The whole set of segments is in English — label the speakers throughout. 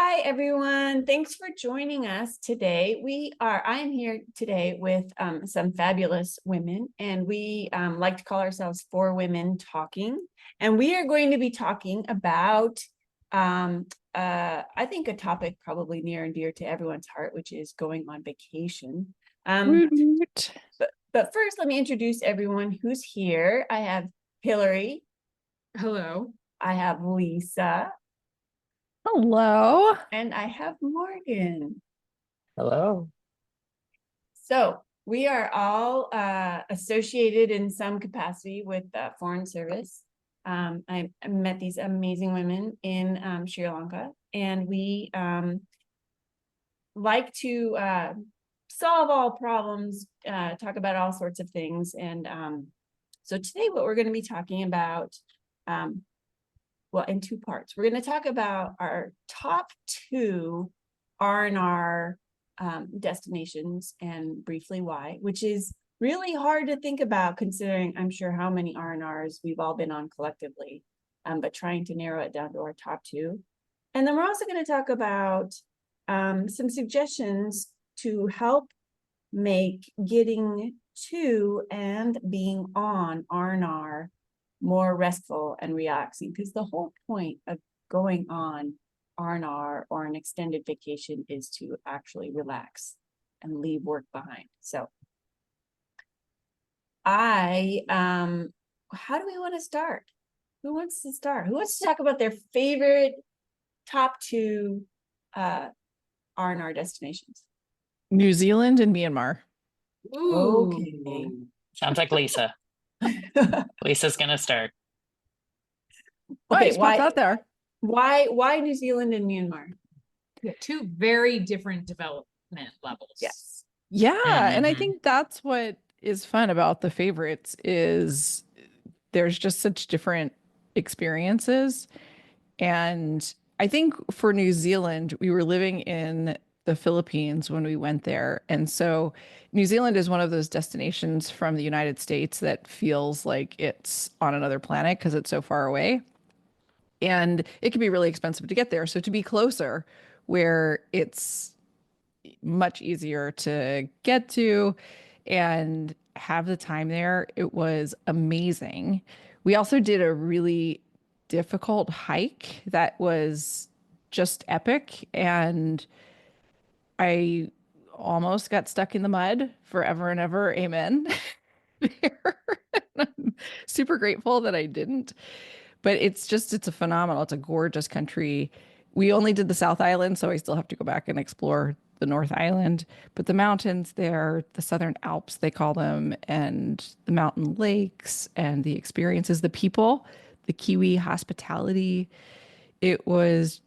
Speaker 1: Hi, everyone. Thanks for joining us today. I am here today with some fabulous women, and we like to call ourselves Four Women Talking. And we are going to be talking about, I think, a topic probably near and dear to everyone's heart, which is going on vacation. But first, let me introduce everyone who's here. I have Hillary.
Speaker 2: Hello.
Speaker 1: I have Lisa.
Speaker 3: Hello.
Speaker 1: And I have Morgan.
Speaker 4: Hello.
Speaker 1: So we are all associated in some capacity with Foreign Service. I met these amazing women in Sri Lanka, and we like to solve all problems, talk about all sorts of things. And so today what we're going to be talking about, well, in two parts. We're going to talk about our top two R&R destinations and briefly why, which is really hard to think about considering I'm sure how many R&Rs we've all been on collectively, but trying to narrow it down to our top two. And then we're also going to talk about some suggestions to help make getting to and being on R&R more restful and relaxing, because the whole point of going on R&R or an extended vacation is to actually relax and leave work behind. So how do we want to start? Who wants to start? Who wants to talk about their favorite top two R&R destinations?
Speaker 3: New Zealand and Myanmar.
Speaker 2: Ooh.
Speaker 1: Okay.
Speaker 4: Sounds like Lisa. Lisa's gonna start.
Speaker 1: Okay,
Speaker 3: spot that there.
Speaker 1: Why New Zealand and Myanmar?
Speaker 2: Two very different development levels.
Speaker 1: Yes.
Speaker 3: Yeah, and I
Speaker 4: Mhm.
Speaker 3: think that's what is fun about the favorites is there's just such different experiences. And I think for New Zealand, we were living in the Philippines when we went there. And so New Zealand is one of those destinations from the United States that feels like it's on another planet because it's so far away. And it can be really expensive to get there. So to be closer, where it's much easier to get to and have the time there, it was amazing. We also did a really difficult hike that was just epic. And I almost got stuck in the mud forever and ever. Amen. I'm super grateful that I didn't. But it's a phenomenal, it's a gorgeous country. We only did the South Island, so I still have to go back and explore the North Island. But the mountains there, the Southern Alps, they call them, and the mountain lakes and the experiences, the people, the Kiwi hospitality. It's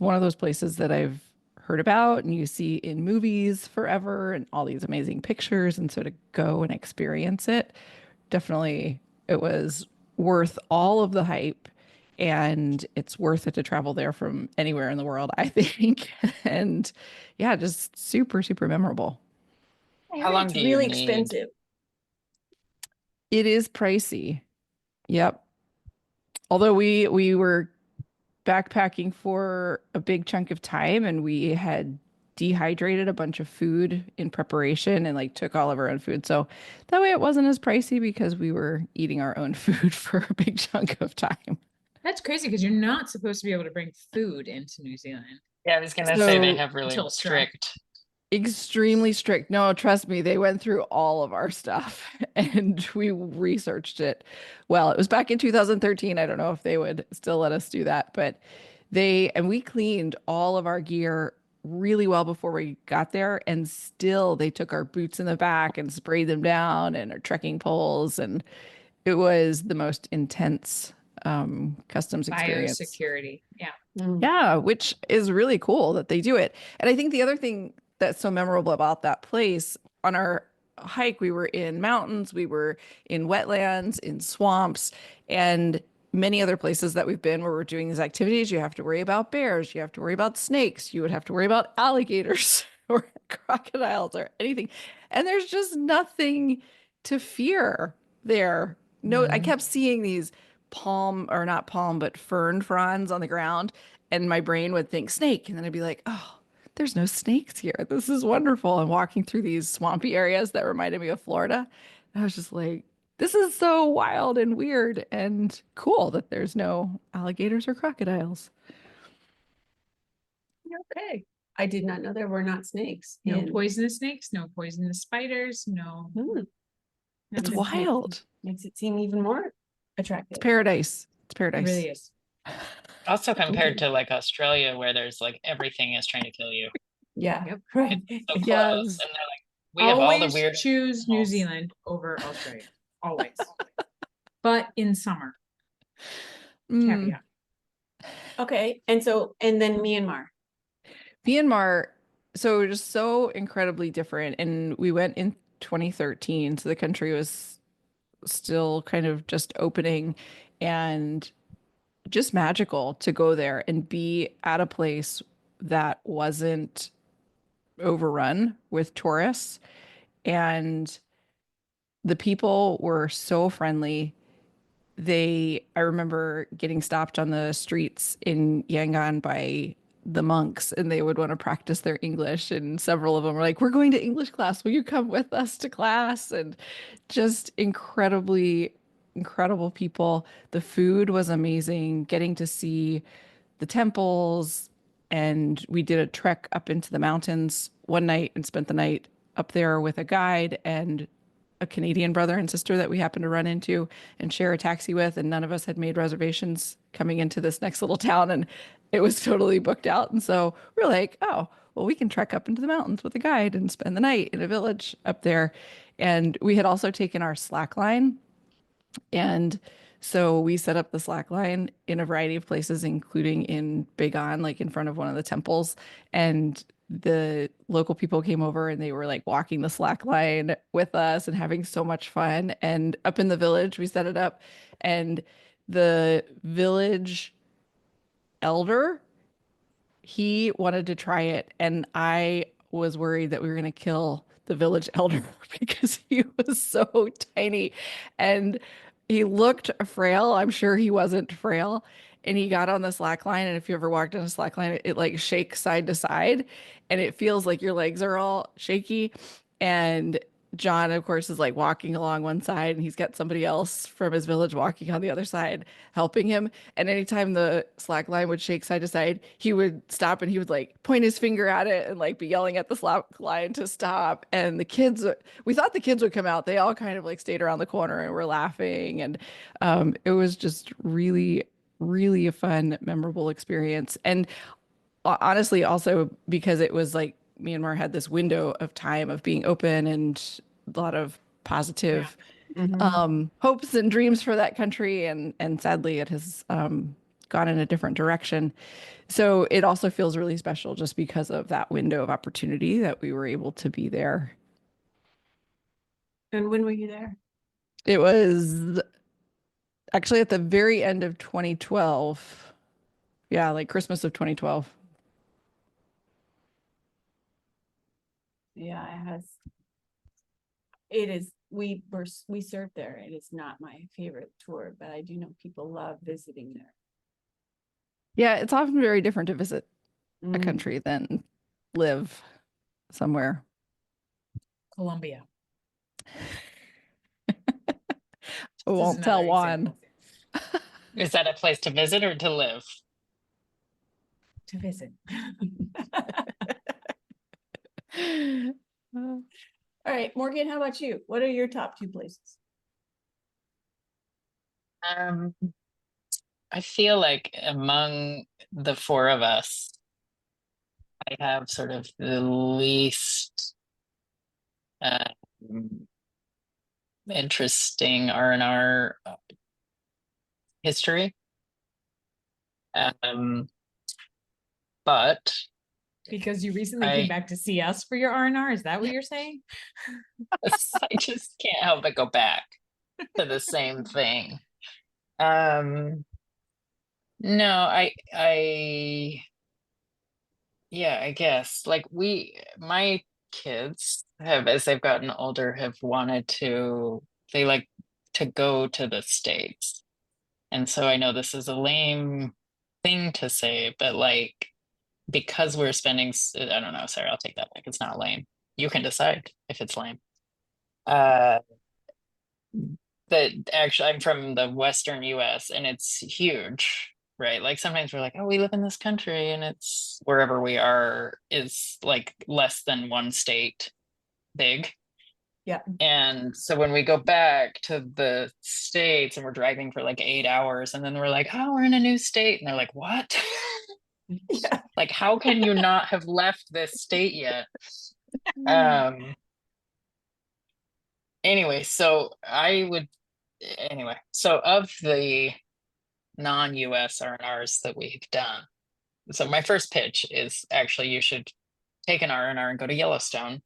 Speaker 3: one of those places that I've heard about and you see in movies forever and all these amazing pictures. And so to go and experience it, definitely it was worth all of the hype, and it's worth it to travel there from anywhere in the world, I think. And yeah, just super, super memorable.
Speaker 4: How long
Speaker 1: It's
Speaker 4: do you
Speaker 1: really
Speaker 4: need?
Speaker 1: expensive.
Speaker 3: It is pricey. Yep. Although we were backpacking for a big chunk of time and we had dehydrated a bunch of food in preparation and like took all of our own food. So that way it wasn't as pricey because we were eating our own food for a big chunk of time.
Speaker 2: That's crazy because you're not supposed to be able to bring food into New Zealand.
Speaker 4: Yeah, I was gonna say they
Speaker 3: So
Speaker 4: have really
Speaker 2: Tilstra.
Speaker 4: strict.
Speaker 3: extremely strict. No, trust me, they went through all of our stuff and we researched it. Well, it was back in 2013. I don't know if they would still let us do that, but we cleaned all of our gear really well before we got there. And still they took our boots in the back and sprayed them down and our trekking poles. And it was the most intense customs experience.
Speaker 2: Biosecurity. Yeah.
Speaker 3: Yeah, which is really cool that they do it. And I think the other thing that's so memorable about that place, on our hike, we were in mountains, we were in wetlands, in swamps, and many other places that we've been where we're doing these activities. You have to worry about bears, you have to worry about snakes, you would have to worry about alligators or crocodiles or anything. And there's just nothing to fear there. No, I kept seeing these palm or not palm, but fern fronds on the ground. And my brain would think snake. And then I'd be like, oh, there's no snakes here. This is wonderful. And walking through these swampy areas that reminded me of Florida. I was just like, this is so wild and weird and cool that there's no alligators or crocodiles.
Speaker 1: Okay. I did not know there were not snakes.
Speaker 2: No
Speaker 1: in-
Speaker 2: poisonous snakes, no poisonous spiders, no.
Speaker 1: Hmm,
Speaker 3: It's
Speaker 1: just makes-
Speaker 3: wild.
Speaker 1: Makes it seem even more attractive.
Speaker 3: It's paradise. It's
Speaker 2: It
Speaker 3: paradise.
Speaker 2: really is.
Speaker 4: Also compared
Speaker 1: Okay.
Speaker 4: to like Australia, where there's like everything is trying to kill you.
Speaker 1: Yeah,
Speaker 2: Yep.
Speaker 1: right.
Speaker 4: So close,
Speaker 3: Yes.
Speaker 4: and they're like, we have all the
Speaker 2: Always
Speaker 4: weird.
Speaker 2: choose New
Speaker 4: animals.
Speaker 2: Zealand over Australia. Always. But in summer.
Speaker 3: Mm.
Speaker 2: Caveat.
Speaker 1: Okay, and then Myanmar.
Speaker 3: Myanmar, so just so incredibly different. And we went in 2013, so the country was still kind of just opening and just magical to go there and be at a place that wasn't overrun with tourists. And the people were so friendly. I remember getting stopped on the streets in Yangon by the monks, and they would want to practice their English. And several of them were like, we're going to English class. Will you come with us to class? And just incredibly, incredible people. The food was amazing. Getting to see the temples, and we did a trek up into the mountains one night and spent the night up there with a guide and a Canadian brother and sister that we happened to run into and share a taxi with. And none of us had made reservations coming into this next little town, and it was totally booked out. And so we're like, oh, well, we can trek up into the mountains with a guide and spend the night in a village up there. And we had also taken our slack line, and so we set up the slack line in a variety of places, including in Bagan, like in front of one of the temples. And the local people came over and they were like walking the slack line with us and having so much fun. And up in the village, we set it up, and the village elder, he wanted to try it. And I was worried that we were going to kill the village elder because he was so tiny and he looked frail. I'm sure he wasn't frail. And he got on the slack line. And if you ever walked on a slack line, it like shakes side to side and it feels like your legs are all shaky. And John, of course, is like walking along one side and he's got somebody else from his village walking on the other side, helping him. And anytime the slack line would shake side to side, he would stop and he would like point his finger at it and like be yelling at the slack line to stop. And the kids, we thought the kids would come out. They all kind of like stayed around the corner and were laughing. And it was just really, really a fun, memorable experience. And honestly, also because it was like Myanmar had this window of time of being open and a lot of positive hopes and dreams for that country. And sadly, it has gone in a different direction. So it also feels really special just because of that window of opportunity that we were able to be there.
Speaker 1: And when were you there?
Speaker 3: It was actually at the very end of 2012. Yeah, like Christmas of 2012.
Speaker 1: Yeah, it is, we served there. It is not my favorite tour, but I do know people love visiting there.
Speaker 3: Yeah, it's often very different to visit a
Speaker 1: Mm.
Speaker 3: country than live somewhere.
Speaker 2: Colombia.
Speaker 3: I
Speaker 2: This is
Speaker 3: won't tell
Speaker 2: another
Speaker 3: Juan.
Speaker 2: example.
Speaker 4: Is that a place to visit or to live?
Speaker 2: To visit.
Speaker 1: All right, Morgan, how about you? What are your top two places?
Speaker 4: Um, I feel like among the four of us, I have sort of the least interesting R&R history. But
Speaker 2: Because you recently
Speaker 4: I-
Speaker 2: came back to see us for your R&R. Is that what you're saying?
Speaker 4: I just can't help but go back to the same thing. No, yeah, I guess like my kids have, as they've gotten older, have wanted to, they like to go to the States. And so I know this is a lame thing to say, but like, because we're spending, I don't know, sorry, I'll take that back. It's not lame. You can decide if it's lame. That actually, I'm from the Western US and it's huge, right? Like sometimes we're like, oh, we live in this country and it's wherever we are is like less than one state big.
Speaker 1: Yeah.
Speaker 4: And so when we go back to the States and we're driving for like 8 hours and then we're like, oh, we're in a new state. And they're like, what?
Speaker 1: Yeah.
Speaker 4: Like, how can you not have left this state yet? Anyway, so of the non-US R&Rs that we've done, so my first pitch is actually you should take an R&R and go to Yellowstone.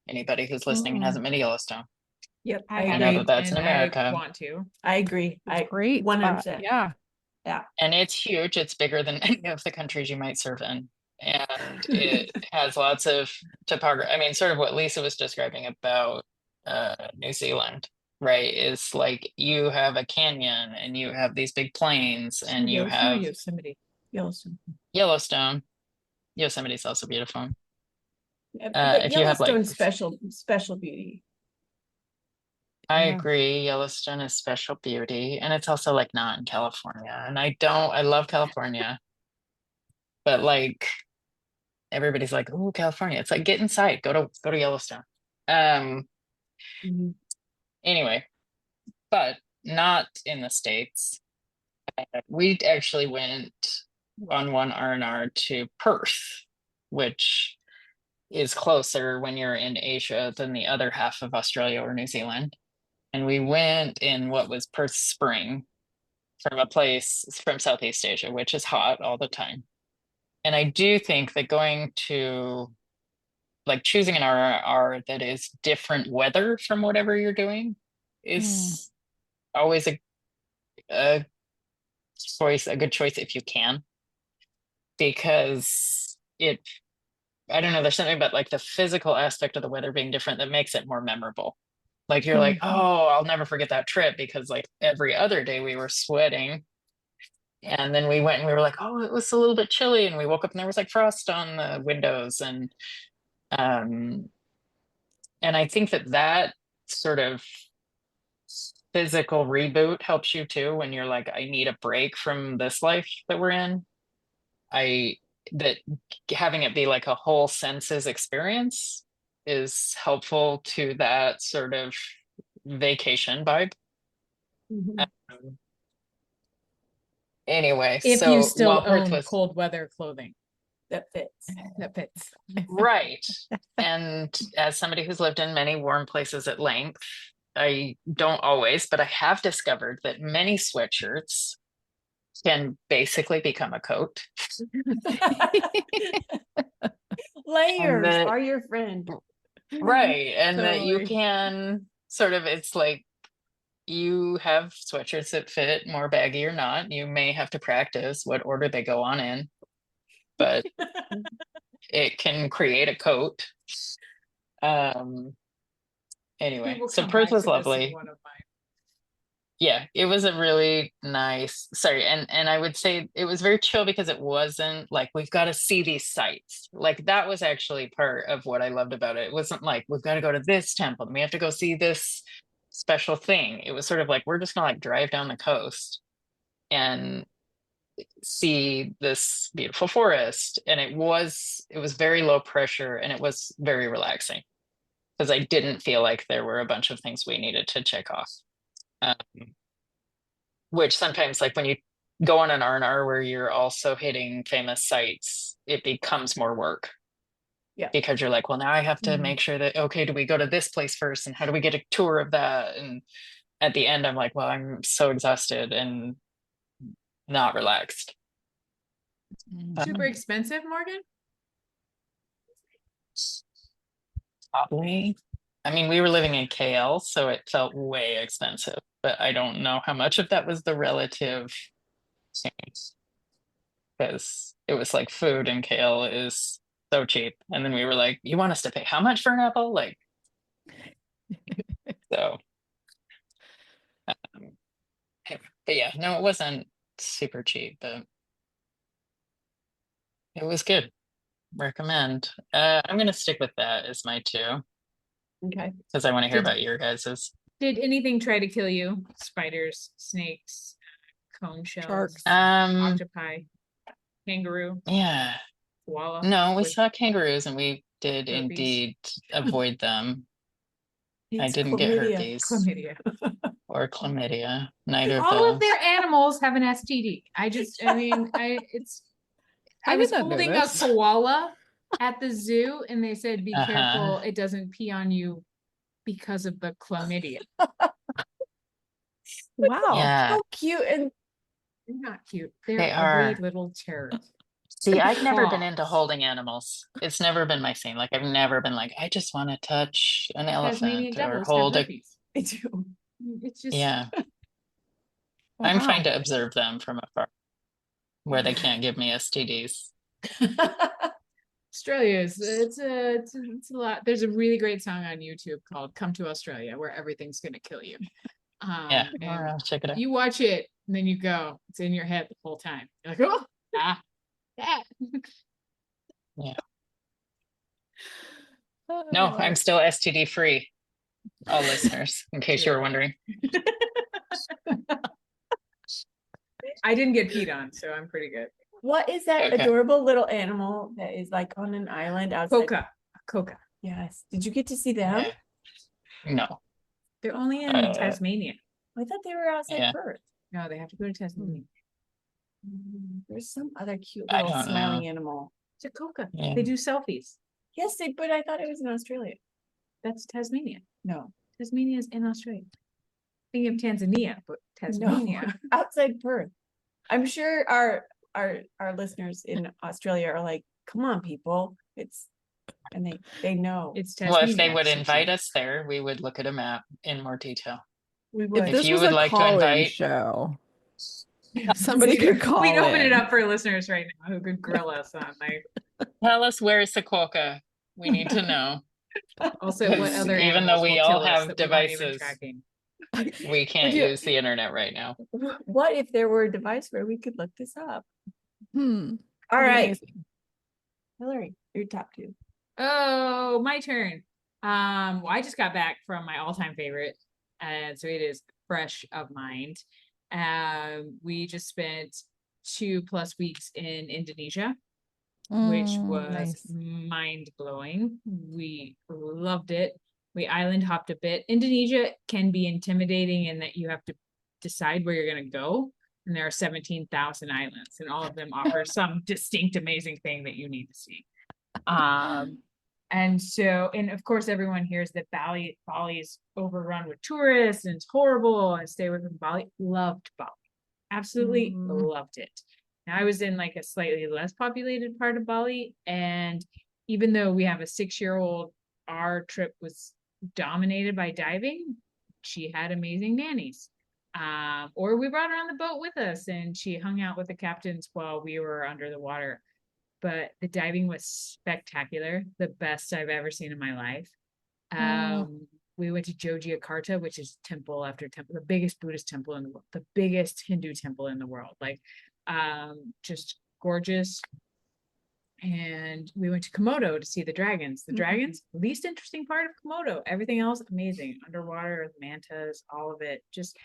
Speaker 4: Anybody who's listening and hasn't been to Yellowstone.
Speaker 1: Yep.
Speaker 2: I
Speaker 1: I
Speaker 4: know
Speaker 1: agree.
Speaker 4: that that's in
Speaker 2: and
Speaker 4: America.
Speaker 2: I want to.
Speaker 1: I agree.
Speaker 3: It's great.
Speaker 1: 100%.
Speaker 3: Yeah.
Speaker 4: And it's huge. It's bigger than any of the countries you might serve in. And it has lots of topography. I mean, sort of what Lisa was describing about New Zealand, right? Is like you have a canyon and you have these big plains and you have
Speaker 2: Yosemite.
Speaker 1: Yellowstone.
Speaker 4: Yellowstone. Yosemite's also beautiful.
Speaker 1: But
Speaker 4: if you have like
Speaker 1: Yellowstone's special beauty.
Speaker 4: I
Speaker 3: Yeah.
Speaker 4: agree. Yellowstone is special beauty, and it's also like not in California. And I love California, but like everybody's like, oh, California. It's like get inside, go to Yellowstone.
Speaker 1: Mhm.
Speaker 4: Anyway, but not in the States. We actually went on one R&R to Perth, which is closer when you're in Asia than the other half of Australia or New Zealand. And we went in what was Perth Spring from a place from Southeast Asia, which is hot all the time. And I do think that going to like choosing an R&R that is different weather from whatever you're doing is always a choice, a good choice if you can, because I don't know, there's something about like the physical aspect of the weather being different that makes it more memorable. Like you're like, oh, I'll never forget that trip because like every other day we were sweating. And then we went and we were like, oh, it was a little bit chilly. And we woke up and there was like frost on the windows. And I think that sort of physical reboot helps you too when you're like, I need a break from this life that we're in. That having it be like a whole senses experience is helpful to that sort of vacation vibe.
Speaker 1: Mhm.
Speaker 4: Anyway,
Speaker 2: If
Speaker 4: so
Speaker 2: you still
Speaker 4: while Perth
Speaker 2: own
Speaker 4: was
Speaker 2: cold weather clothing
Speaker 1: That fits.
Speaker 2: that fits.
Speaker 4: right, and as somebody who's lived in many warm places at length, I don't always, but I have discovered that many sweatshirts can basically become a coat.
Speaker 1: Layers
Speaker 4: that-
Speaker 1: are your friend.
Speaker 4: Right, and that you
Speaker 2: Totally.
Speaker 4: can sort of, it's like you have sweatshirts that fit more baggy or not. You may have to practice what order they go on in, but it can create a coat. Anyway,
Speaker 2: We will
Speaker 4: so
Speaker 2: come
Speaker 4: Perth
Speaker 2: back
Speaker 4: was
Speaker 2: to this in
Speaker 4: lovely.
Speaker 2: one of mine.
Speaker 4: Yeah, it was a really nice, sorry, and I would say it was very chill because it wasn't like we've got to see these sites. Like that was actually part of what I loved about it. It wasn't like we've got to go to this temple and we have to go see this special thing. It was sort of like we're just gonna like drive down the coast and see this beautiful forest. And it was very low pressure and it was very relaxing because I didn't feel like there were a bunch of things we needed to check off. Which sometimes like when you go on an R&R where you're also hitting famous sites, it becomes more work.
Speaker 1: Yeah.
Speaker 4: Because you're like, well, now I have to make sure that, okay, do we go to this place first? And how do we get a tour of that? And at the end, I'm like, well, I'm so exhausted and not relaxed.
Speaker 2: Super expensive, Morgan?
Speaker 4: Probably. I mean, we were living in KL, so it felt way expensive, but I don't know how much of that was the relative change. Because it was like food in KL is so cheap. And then we were like, you want us to pay how much for an apple? Like, so. But yeah, no, it wasn't super cheap, but it was good. Recommend. I'm gonna stick with that as my two
Speaker 1: Okay.
Speaker 4: because I want to hear
Speaker 2: Did-
Speaker 4: about your guys's.
Speaker 2: Did anything try to kill you? Spiders, snakes, cone shells,
Speaker 3: Sharks.
Speaker 2: octopi, kangaroo,
Speaker 4: Yeah.
Speaker 2: koala?
Speaker 4: No, we
Speaker 2: with
Speaker 4: saw kangaroos and we did
Speaker 2: herpes?
Speaker 4: indeed avoid them. I
Speaker 1: It's
Speaker 4: didn't get
Speaker 1: chlamydia.
Speaker 4: herpes
Speaker 2: Chlamydia.
Speaker 4: or chlamydia. Neither of
Speaker 2: All of
Speaker 4: those.
Speaker 2: their animals have an STD. I
Speaker 3: I
Speaker 2: was
Speaker 3: did not know
Speaker 2: holding
Speaker 3: this.
Speaker 2: a koala at the zoo and they said, be
Speaker 4: Uh-huh.
Speaker 2: careful, it doesn't pee on you because of the chlamydia.
Speaker 3: Wow.
Speaker 4: Yeah.
Speaker 1: So cute and
Speaker 2: They're not cute. They're
Speaker 4: They
Speaker 2: ugly
Speaker 4: are.
Speaker 2: little terrors.
Speaker 4: See, I've never been into
Speaker 2: Paws.
Speaker 4: holding animals. It's never been my thing. Like I've never been like, I just want to touch an
Speaker 2: Tasmanian
Speaker 4: elephant or
Speaker 2: devils have
Speaker 4: hold a.
Speaker 2: herpes.
Speaker 1: I do.
Speaker 2: It's just
Speaker 4: Yeah. I'm
Speaker 3: Wow.
Speaker 4: fine to observe them from afar, where they can't give me STDs.
Speaker 2: Australia is it's a lot. There's a really great song on YouTube called "Come to Australia," where everything's gonna kill you.
Speaker 4: Yeah,
Speaker 2: And
Speaker 4: I'll check it out.
Speaker 2: you watch it and then you go. It's in your head the whole time. You're like, oh, that.
Speaker 4: No, I'm still STD free. All listeners, in case you were wondering.
Speaker 2: I didn't get peed on, so I'm pretty good.
Speaker 1: What is that
Speaker 4: Okay.
Speaker 1: adorable little animal that is like on an island outside?
Speaker 2: Coca.
Speaker 1: Yes. Did you get to see them?
Speaker 4: Yeah. No.
Speaker 2: They're only in Tasmania.
Speaker 1: I thought they were outside
Speaker 4: Yeah.
Speaker 1: Perth.
Speaker 2: No, they have to go to Tasmania.
Speaker 1: There's some other cute
Speaker 4: I
Speaker 1: little
Speaker 4: don't
Speaker 1: smiling
Speaker 4: know.
Speaker 1: animal.
Speaker 2: It's a coca.
Speaker 4: Yeah.
Speaker 2: They do selfies.
Speaker 1: Yes, but I thought it was in Australia.
Speaker 2: That's Tasmania.
Speaker 1: No.
Speaker 2: Tasmania's in Australia. Thinking of Tanzania, but Tasmania.
Speaker 1: No, outside Perth. I'm sure our listeners in Australia are like, come on, people. And they know.
Speaker 2: It's Tasmania.
Speaker 4: Well, if they would invite us there, we would look at a map in more detail.
Speaker 1: We
Speaker 3: If
Speaker 1: would.
Speaker 3: this
Speaker 4: you
Speaker 3: was
Speaker 4: would
Speaker 3: a
Speaker 4: like to
Speaker 3: call-in
Speaker 4: invite-
Speaker 3: show, somebody could call
Speaker 2: We'd open it
Speaker 3: in.
Speaker 2: up for listeners right now who could grill us on like
Speaker 4: Tell us where is Sequoia. We need to know.
Speaker 2: also what
Speaker 4: Because
Speaker 2: other
Speaker 4: even
Speaker 2: animals
Speaker 4: though we
Speaker 2: will
Speaker 4: all
Speaker 2: kill us
Speaker 4: have
Speaker 2: that we're not even
Speaker 4: devices,
Speaker 2: tracking.
Speaker 4: we can't
Speaker 1: you-
Speaker 4: use the internet right now.
Speaker 1: What if there were a device where we could look this up? All
Speaker 3: That'd be
Speaker 1: right,
Speaker 3: amazing.
Speaker 1: Hillary, your top two.
Speaker 2: Oh, my turn. Well, I just got back from my all-time favorite, and so it is fresh of mind. We just spent 2+ weeks in Indonesia, which was
Speaker 3: Nice.
Speaker 2: mind-blowing. We loved it. We island hopped a bit. Indonesia can be intimidating in that you have to decide where you're going to go. And there are 17,000 islands, and all of them offer some distinct, amazing thing that you need to see. And so, and of course, everyone hears that Bali is overrun with tourists and it's horrible. And stay away from Bali. Loved Bali. Absolutely loved it. Now I was in like a slightly less populated part of Bali, and even though we have a 6-year-old, our trip was dominated by diving. She had amazing nannies. Or we brought her on the boat with us and she hung out with the captains while we were under the water. But the diving was spectacular, the best I've ever seen in my life. We went to Yogyakarta, which is temple after temple, the biggest Buddhist temple in the world, the biggest Hindu temple in the world, like just gorgeous. And we went to Komodo to see the dragons. The dragons, least interesting part of Komodo. Everything else, amazing. Underwater, mantas, all of it. Just,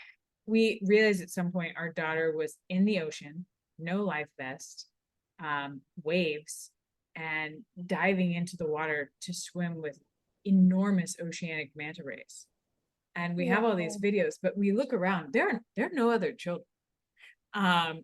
Speaker 2: we realized at some point our daughter was in the ocean, no life vest, waves, and diving into the water to swim with enormous oceanic manta rays. And we have all these videos, but we look around, there are no other children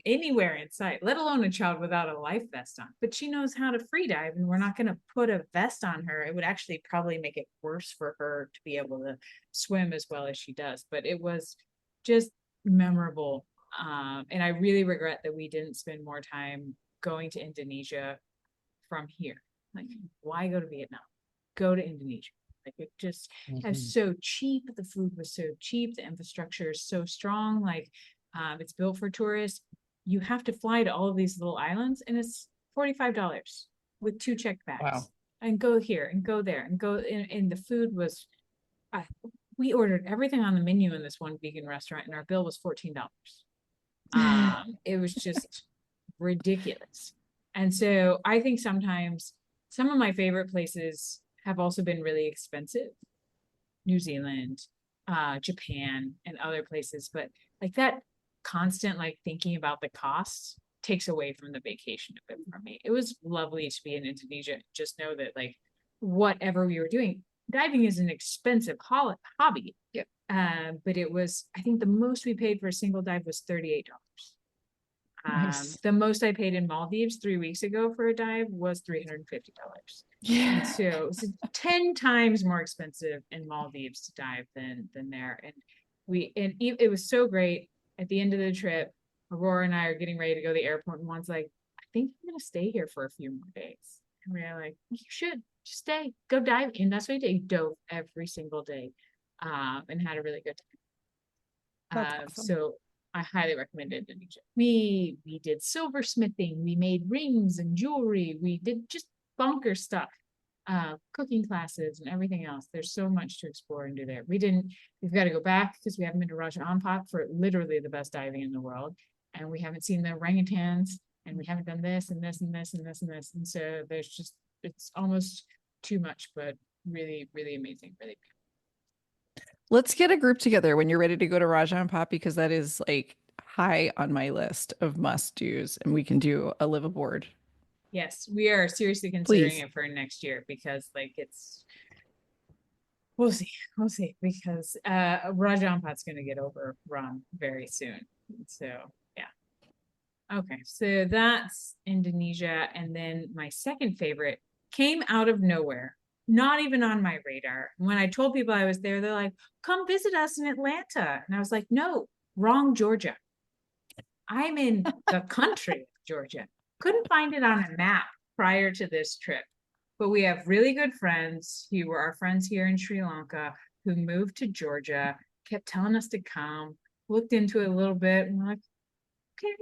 Speaker 2: anywhere in sight, let alone a child without a life vest on. But she knows how to free dive, and we're not going to put a vest on her. It would actually probably make it worse for her to be able to swim as well as she does. But it was just memorable. And I really regret that we didn't spend more time going to Indonesia from here. Like, why go to Vietnam? Go to Indonesia. Like, it just is so cheap. The food was so cheap. The infrastructure is so strong. Like, it's built for tourists. You have to fly to all of these little islands, and it's $45 with 2 checked bags.
Speaker 4: Wow.
Speaker 2: And go here and go there and go. And the food was, we ordered everything on the menu in this one vegan restaurant, and our bill was $14. It was just ridiculous. And so I think sometimes some of my favorite places have also been really expensive. New Zealand, Japan, and other places, but like that constant like thinking about the costs takes away from the vacation a bit for me. It was lovely to be in Indonesia. Just know that like whatever we were doing, diving is an expensive hobby.
Speaker 1: Yep.
Speaker 2: But it was, I think the most we paid for a single dive was $38.
Speaker 3: Nice.
Speaker 2: The most I paid in Maldives 3 weeks ago for a dive was $350.
Speaker 3: Yeah.
Speaker 2: And so it's 10 times more expensive in Maldives to dive than there. And it was so great. At the end of the trip, Aurora and I are getting ready to go to the airport, and one's like, I think I'm gonna stay here for a few more days. And we're like, you should just stay, go dive. And that's what I did. He dove every single day, and had a really good time.
Speaker 3: That's awesome.
Speaker 2: So I highly recommend Indonesia. We did silversmithing, we made rings and jewelry, we did just bunker stuff, cooking classes and everything else. There's so much to explore and do there. We've got to go back because we haven't been to Raja Ampat for literally the best diving in the world. And we haven't seen the orangutans, and we haven't done this and this and this and this and this. And so it's almost too much, but really, really amazing, really beautiful.
Speaker 3: Let's get a group together when you're ready to go to Raja Ampat, because that is like high on my list of must do's, and we can do a live aboard.
Speaker 2: Yes, we are seriously considering
Speaker 3: Please.
Speaker 2: it for next year because we'll see because Raja Ampat's going to get overrun very soon. So yeah. Okay, so that's Indonesia. And then my second favorite came out of nowhere, not even on my radar. When I told people I was there, they're like, come visit us in Atlanta. And I was like, no, wrong Georgia. I'm in the country of Georgia. Couldn't find it on a map prior to this trip. But we have really good friends who were our friends here in Sri Lanka who moved to Georgia, kept telling us to come, looked into it a little bit, and we're like, okay,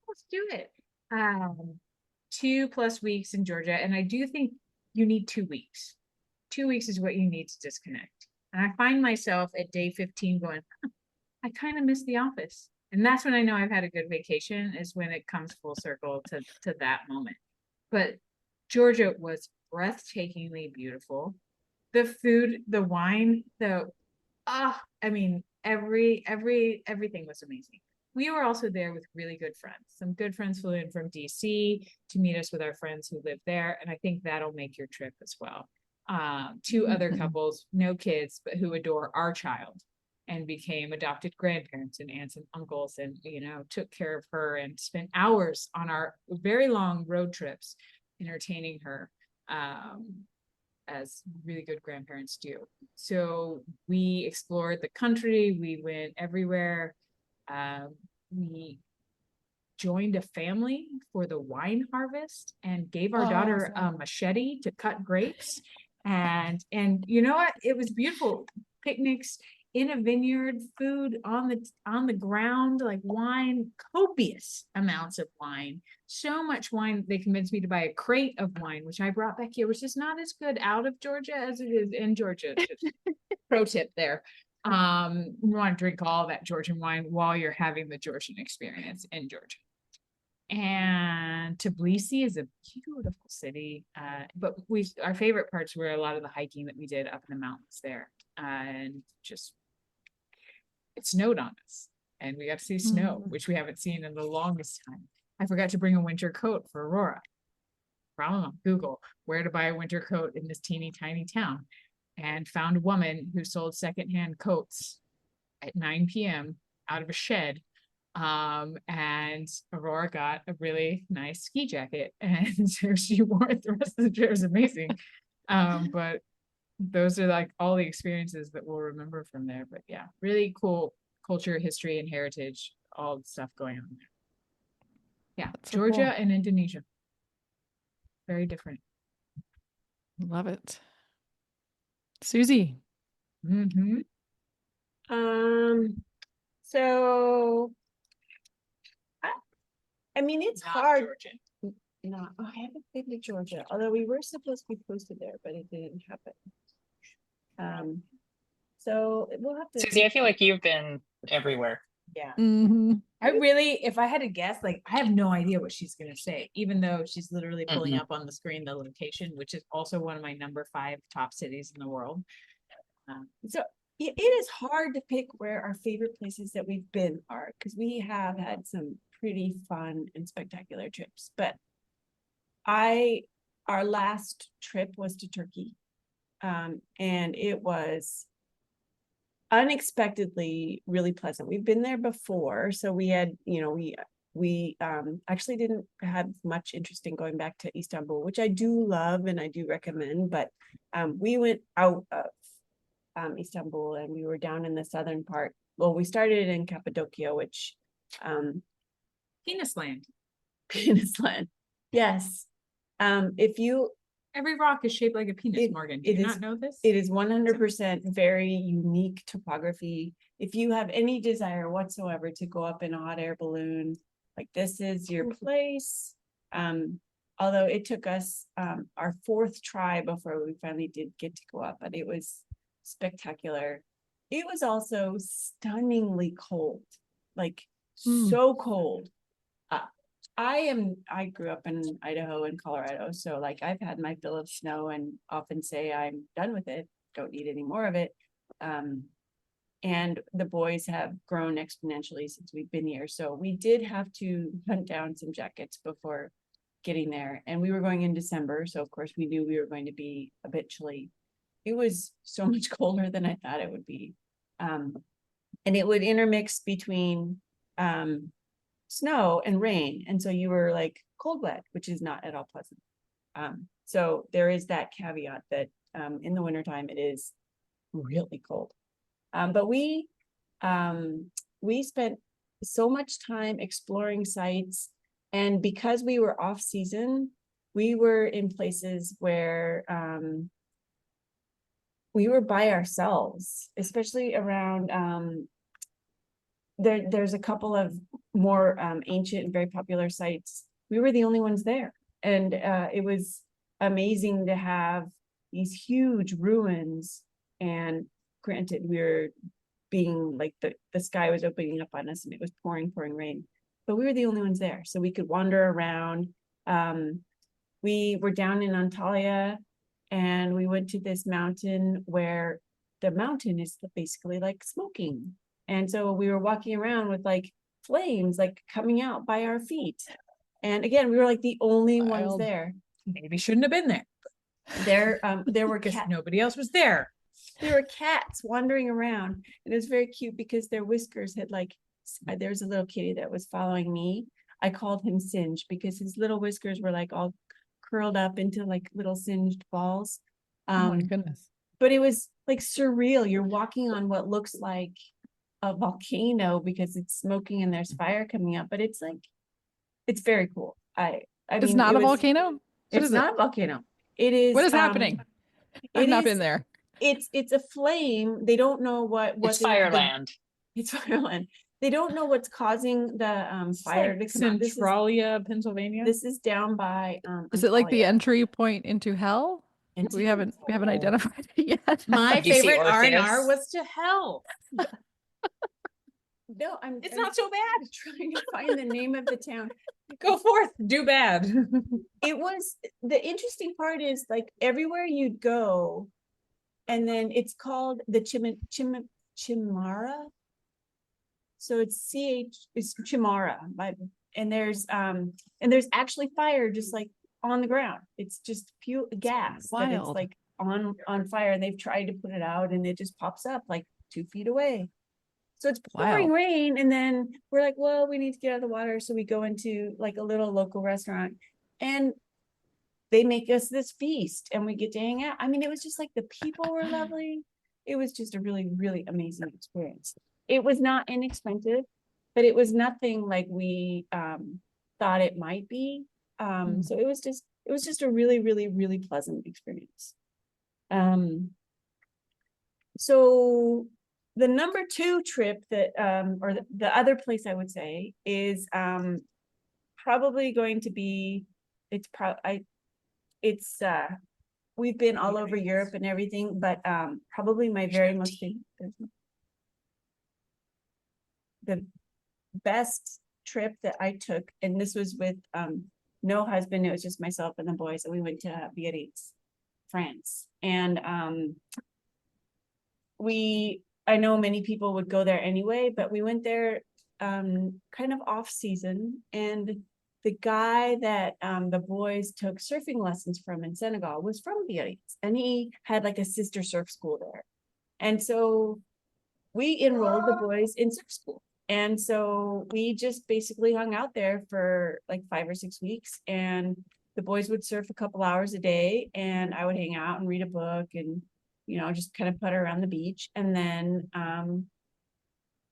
Speaker 2: let's do it. 2+ weeks in Georgia. And I do think you need 2 weeks. 2 weeks is what you need to disconnect. And I find myself at day 15 going, I kind of miss the office. And that's when I know I've had a good vacation, is when it comes full circle to that moment. But Georgia was breathtakingly beautiful. The food, the wine, I mean, everything was amazing. We were also there with really good friends. Some good friends flew in from DC to meet us with our friends who live there. And I think that'll make your trip as well. 2 other couples, no kids, but who adore our child and became adopted grandparents and aunts and uncles, and, took care of her and spent hours on our very long road trips entertaining her, as really good grandparents do. So we explored the country, we went everywhere. We joined a family for the wine harvest and gave our daughter a machete to cut grapes. And you know what? It was beautiful. Picnics in a vineyard, food on the ground, like wine, copious amounts of wine, so much wine. They convinced me to buy a crate of wine, which I brought back here, which is not as good out of Georgia as it is in Georgia. Pro tip there. You want to drink all that Georgian wine while you're having the Georgian experience in Georgia. And Tbilisi is a beautiful city. But our favorite parts were a lot of the hiking that we did up in the mountains there. And just, it snowed on us, and we got to see snow, which we haven't seen in the longest time. I forgot to bring a winter coat for Aurora. Problem on Google, where to buy a winter coat in this teeny tiny town, and found a woman who sold secondhand coats at 9 p.m. out of a shed. And Aurora got a really nice ski jacket, and so she wore it the rest of the trip. It was amazing. But those are like all the experiences that we'll remember from there. But yeah, really cool culture, history, and heritage, all the stuff going on there. Yeah,
Speaker 3: That's so
Speaker 2: Georgia
Speaker 3: cool.
Speaker 2: and Indonesia. Very different.
Speaker 3: Love it. Susie.
Speaker 2: Mm-hmm.
Speaker 1: So I mean, it's
Speaker 2: Not
Speaker 1: hard.
Speaker 2: Georgia.
Speaker 1: No, I haven't been to Georgia, although we were supposed to be posted there, but it didn't happen. So we'll have to.
Speaker 4: Susie, I feel like you've been everywhere.
Speaker 2: Yeah.
Speaker 3: Mhm.
Speaker 2: I really, if I had to guess, like, I have no idea what she's gonna say, even though she's literally pulling
Speaker 4: Mhm.
Speaker 2: up on the screen the location, which is also one of my number 5 top cities in the world.
Speaker 1: So it is hard to pick where our favorite places that we've been are, because we have had some pretty fun and spectacular trips. But our last trip was to Turkey. And it was unexpectedly really pleasant. We've been there before, so we had, we actually didn't have much interest in going back to Istanbul, which I do love and I do recommend, but we went out of Istanbul and we were down in the southern part. Well, we started in Cappadocia, which
Speaker 2: Penis land.
Speaker 1: penis land. Yes. If you
Speaker 2: Every rock is shaped like a penis,
Speaker 1: It-
Speaker 2: Morgan. Do
Speaker 1: it
Speaker 2: you
Speaker 1: is-
Speaker 2: not know this?
Speaker 1: It is 100% very unique topography. If you have any desire whatsoever to go up in a hot air balloon, like this is your place. Although it took us our 4th try before we finally did get to go up, but it was spectacular. It was also stunningly cold, like so cold. I grew up in Idaho and Colorado, so like I've had my fill of snow and often say I'm done with it, don't need any more of it. And the boys have grown exponentially since we've been here. So we did have to hunt down some jackets before getting there. And we were going in December, so of course we knew we were going to be a bit chilly. It was so much colder than I thought it would be. And it would intermix between snow and rain, and so you were like cold wet, which is not at all pleasant. So there is that caveat that in the wintertime it is really cold. But we spent so much time exploring sites, and because we were off season, we were in places where we were by ourselves, especially around there's a couple of more ancient and very popular sites. We were the only ones there. And it was amazing to have these huge ruins. And granted, we were being like the sky was opening up on us and it was pouring rain. But we were the only ones there. So we could wander around. We were down in Antalya and we went to this mountain where the mountain is basically like smoking. And so we were walking around with like flames like coming out by our feet. And again, we were like the only ones
Speaker 3: Wild.
Speaker 1: there.
Speaker 2: Maybe shouldn't have been there
Speaker 1: There were
Speaker 2: because
Speaker 1: cats.
Speaker 2: nobody else was there.
Speaker 1: There were cats wandering around, and it was very cute because their whiskers had like. There was a little kitty that was following me. I called him Singe because his little whiskers were like all curled up into like little singed balls.
Speaker 3: Oh my goodness.
Speaker 1: But it was like surreal. You're walking on what looks like a volcano because it's smoking and there's fire coming up, but it's like it's very cool. I
Speaker 3: It's
Speaker 1: mean,
Speaker 3: not
Speaker 1: it
Speaker 3: a
Speaker 1: was-
Speaker 3: volcano? What
Speaker 1: It's
Speaker 3: is
Speaker 1: not
Speaker 3: it?
Speaker 1: a volcano. It is.
Speaker 3: What is happening? I've
Speaker 1: it
Speaker 3: not
Speaker 1: is-
Speaker 3: been there.
Speaker 1: It's a flame. They don't know what
Speaker 4: It's
Speaker 1: the-
Speaker 4: Fireland.
Speaker 1: It's Fireland. They don't know what's causing the fire to come out.
Speaker 2: Centralia, Pennsylvania.
Speaker 1: This is down by
Speaker 3: Is it like the
Speaker 1: Antalya.
Speaker 3: entry point into hell?
Speaker 1: Into
Speaker 3: We haven't
Speaker 1: hell.
Speaker 3: identified it yet.
Speaker 2: My
Speaker 4: Do you see
Speaker 2: favorite R&R
Speaker 4: Orpheus?
Speaker 2: was to hell.
Speaker 1: No,
Speaker 2: It's
Speaker 1: I'm
Speaker 2: not so bad.
Speaker 1: trying to find the name of the town.
Speaker 2: Go forth, do bad.
Speaker 1: It was the interesting part is like everywhere you'd go, and then it's called the Chimara. So it's it's Chimara, and there's actually fire just like on the ground. It's just pure gas that it's
Speaker 3: wild.
Speaker 1: like on fire, and they've tried to put it out, and it just pops up like 2 feet away. So it's pouring
Speaker 3: Wow.
Speaker 1: rain, and then we're like, well, we need to get out of the water, so we go into like a little local restaurant, and they make us this feast, and we get to hang out. I mean, it was just like the people were lovely. It was just a really, really amazing experience. It was not inexpensive, but it was nothing like we thought it might be. So it was just a really, really, really pleasant experience. So the number 2 trip that or the other place I would say is probably going to be we've been all over Europe and everything, but probably my very most the best trip that I took, and this was with no husband, it was just myself and the boys, and we went to Biarritz, France. And I know many people would go there anyway, but we went there kind of off season, and the guy that the boys took surfing lessons from in Senegal was from Biarritz, and he had like a sister surf school there. And so we enrolled the boys in surf school. And so we just basically hung out there for like 5 or 6 weeks, and the boys would surf a couple hours a day, and I would hang out and read a book and, you know, just kind of putter around the beach. And then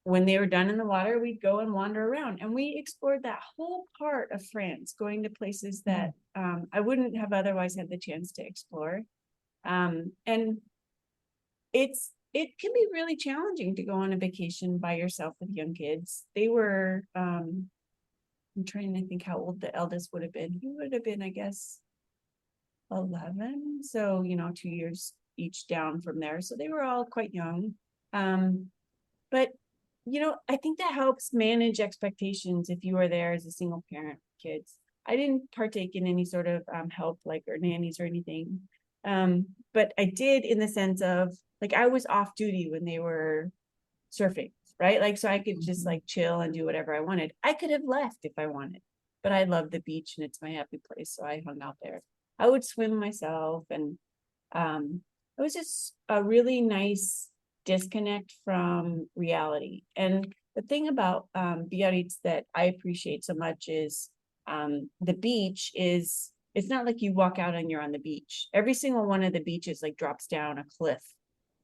Speaker 1: when they were done in the water, we'd go and wander around, and we explored that whole part of France, going to places that I wouldn't have otherwise had the chance to explore. And it can be really challenging to go on a vacation by yourself with young kids. They were, I'm trying to think how old the eldest would have been. He would have been, I guess, 11. So, you know, 2 years each down from there. So they were all quite young. But, you know, I think that helps manage expectations if you are there as a single parent with kids. I didn't partake in any sort of help, like, or nannies or anything. But I did, in the sense of, like, I was off duty when they were surfing, right? Like, so I could just like chill and do whatever I wanted. I could have left if I wanted, but I love the beach and it's my happy place. So I hung out there. I would swim myself, and it was just a really nice disconnect from reality. And the thing about Biarritz that I appreciate so much is the beach is, it's not like you walk out and you're on the beach. Every single one of the beaches like drops down a cliff,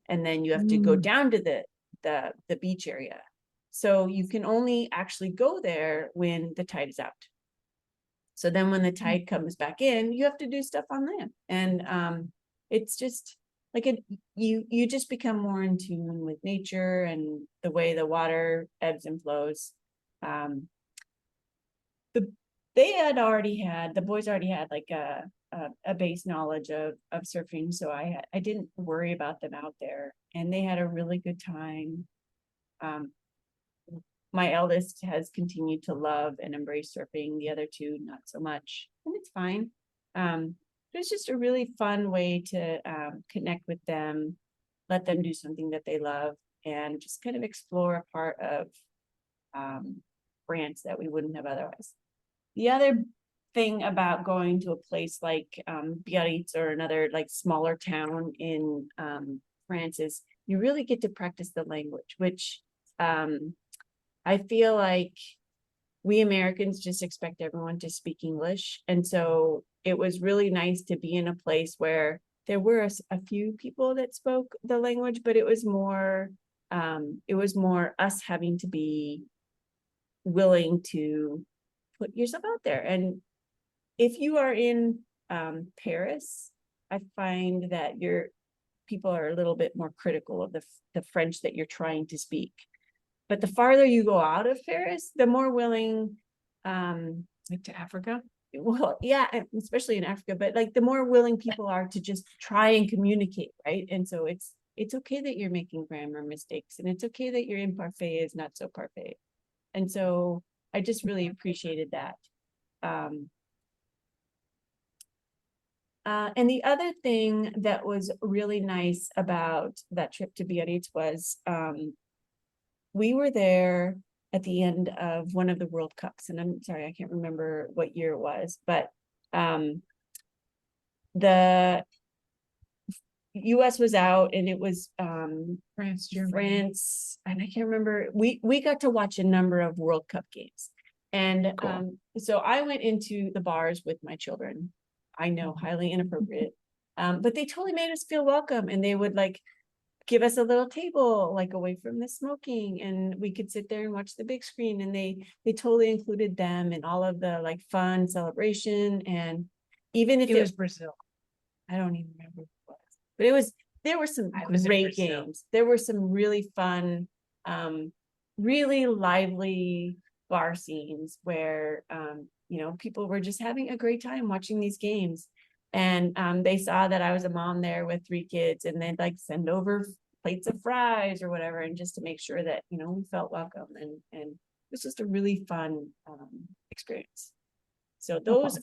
Speaker 1: and then you have to go down to the beach area. So you can only actually go there when the tide is out. So then when the tide comes back in, you have to do stuff on land. And it's just like you just become more in tune with nature and the way the water ebbs and flows. The boys already had like a base knowledge of surfing, so I didn't worry about them out there, and they had a really good time. My eldest has continued to love and embrace surfing, the other two not so much, and it's fine. It's just a really fun way to connect with them, let them do something that they love, and just kind of explore a part of France that we wouldn't have otherwise. The other thing about going to a place like Biarritz or another like smaller town in France is you really get to practice the language, which I feel like we Americans just expect everyone to speak English. And so it was really nice to be in a place where there were a few people that spoke the language, but it was more us having to be willing to put yourself out there. And if you are in Paris, I find that people are a little bit more critical of the French that you're trying to speak. But the farther you go out of Paris, the more willing,
Speaker 2: Like to Africa.
Speaker 1: well, yeah, especially in Africa, but like the more willing people are to just try and communicate, right? And so it's okay that you're making grammar mistakes, and it's okay that your imparfait is not so parfait. And so I just really appreciated that. And the other thing that was really nice about that trip to Biarritz was we were there at the end of one of the World Cups, and I'm sorry, I can't remember what year it was, but the US was out, and it was
Speaker 2: France, Germany.
Speaker 1: France, and I can't remember. We got to watch a number of World Cup games. And
Speaker 3: Cool.
Speaker 1: So I went into the bars with my children. I know, highly inappropriate. But they totally made us feel welcome, and they would like give us a little table like away from the smoking, and we could sit there and watch the big screen, and they totally included them in all of the like fun celebration. And even if
Speaker 2: It was Brazil.
Speaker 1: I don't even remember what it was, but there were some
Speaker 2: I was in
Speaker 1: great
Speaker 2: Brazil.
Speaker 1: games. There were some really fun, really lively bar scenes where people were just having a great time watching these games. And they saw that I was a mom there with 3 kids, and they'd like send over plates of fries or whatever, and just to make sure that, you know, we felt welcome, and it was just a really fun experience. So those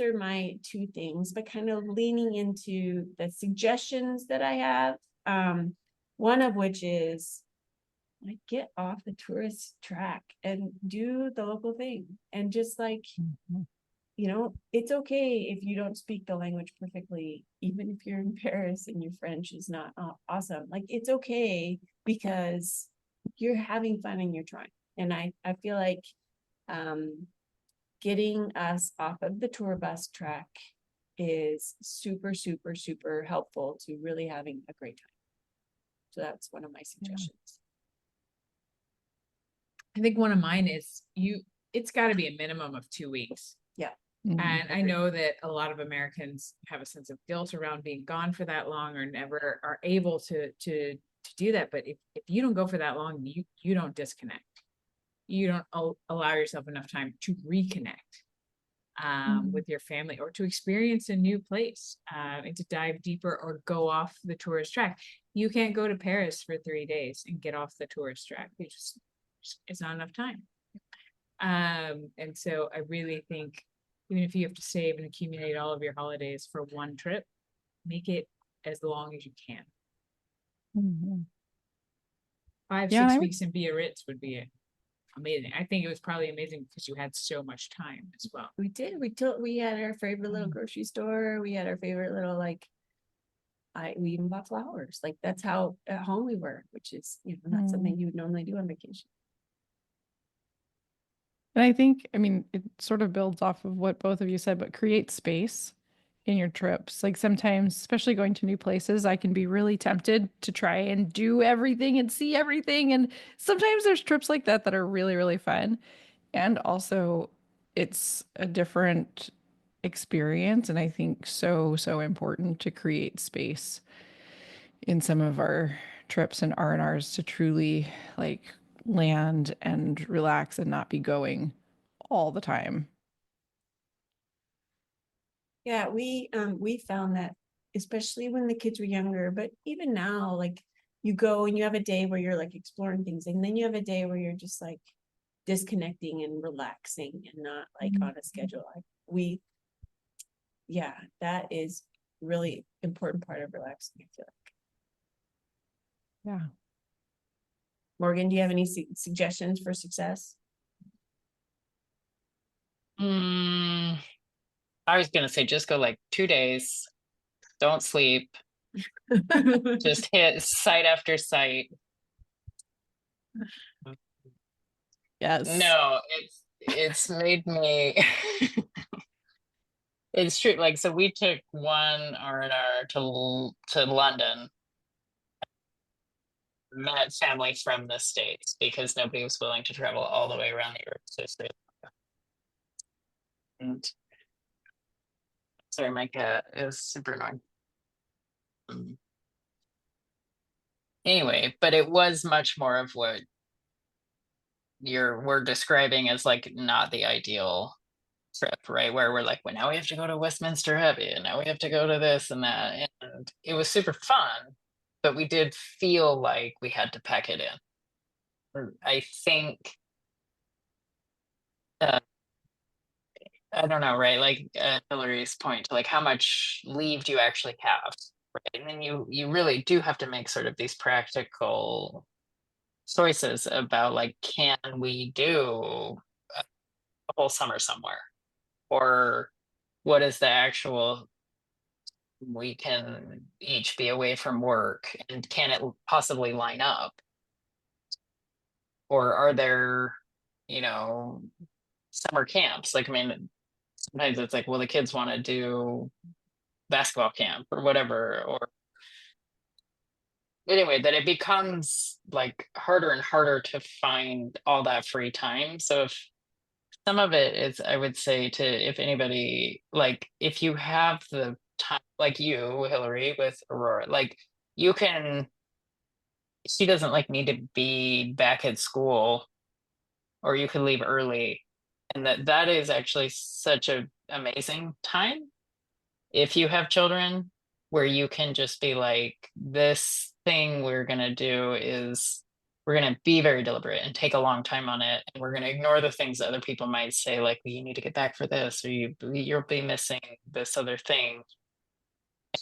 Speaker 1: are my two things, but kind of leaning into the suggestions that I have. One of which is like, get off the tourist track and do the local thing, and just like, you know, it's okay if you don't speak the language perfectly, even if you're in Paris and your French is not awesome. Like, it's okay, because you're having fun and you're trying. And I feel like getting us off of the tour bus track is super, super, super helpful to really having a great time. So that's one of my suggestions.
Speaker 2: I think one of mine is it's got to be a minimum of 2 weeks.
Speaker 3: Mhm.
Speaker 2: And I know that a lot of Americans have a sense of guilt around being gone for that long, or never are able to do that. But if you don't go for that long, you don't disconnect. You don't allow yourself enough time to reconnect with your family, or to experience a new place, and to dive deeper or go off the tourist track. You can't go to Paris for 3 days and get off the tourist track. It's not enough time. And so I really think, even if you have to save and accumulate all of your holidays for one trip, make it as long as you can.
Speaker 3: Mhm.
Speaker 2: 5,
Speaker 3: Yeah,
Speaker 2: 6
Speaker 3: I would-
Speaker 2: weeks in Biarritz would be amazing. I think it was probably amazing because you had so much time as well.
Speaker 1: We did. We had our favorite little grocery store. We had our favorite little, like, we even bought flowers. Like, that's how at home we were, which is, you know, not something you would normally do on vacation.
Speaker 3: And I think, I mean, it sort of builds off of what both of you said, but create space in your trips. Like, sometimes, especially going to new places, I can be really tempted to try and do everything and see everything. And sometimes there's trips like that that are really, really fun. And also, it's a different experience. And I think so, so important to create space in some of our trips and R&Rs to truly like land and relax and not be going all the time.
Speaker 1: Yeah, we found that, especially when the kids were younger, but even now, like, you go and you have a day where you're like exploring things, and then you have a day where you're just like disconnecting and relaxing and not like on a schedule. Yeah, that is really important part of relaxing, I feel like.
Speaker 3: Yeah.
Speaker 1: Morgan, do you have any suggestions for success?
Speaker 4: I was gonna say, just go like 2 days, don't sleep, just hit site after site.
Speaker 3: Yes.
Speaker 4: No, it's made me it's true. Like, so we took one R&R to London, met family from the States because nobody was willing to travel all the way around Europe to Sri Lanka. And sorry, my cat is super annoying. Anyway, but it was much more of what we're describing as like not the ideal trip, right? Where we're like, well, now we have to go to Westminster Abbey, and now we have to go to this and that. And it was super fun, but we did feel like we had to pack it in. I think, I don't know, right? Like Hillary's point, like how much leave do you actually have? Right? And then you really do have to make sort of these practical choices about like, can we do a whole summer somewhere? Or what is the actual we can each be away from work, and can it possibly line up? Or are there, you know, summer camps? Like, I mean, sometimes it's like, well, the kids want to do basketball camp or whatever, or anyway, that it becomes like harder and harder to find all that free time. So if some of it is, I would say, to if anybody, like if you have the time, like you, Hillary, with Aurora, like you can, she doesn't like need to be back at school, or you can leave early. And that is actually such a amazing time if you have children, where you can just be like, this thing we're going to do is we're going to be very deliberate and take a long time on it. And we're going to ignore the things that other people might say, like, well, you need to get back for this, or you'll be missing this other thing.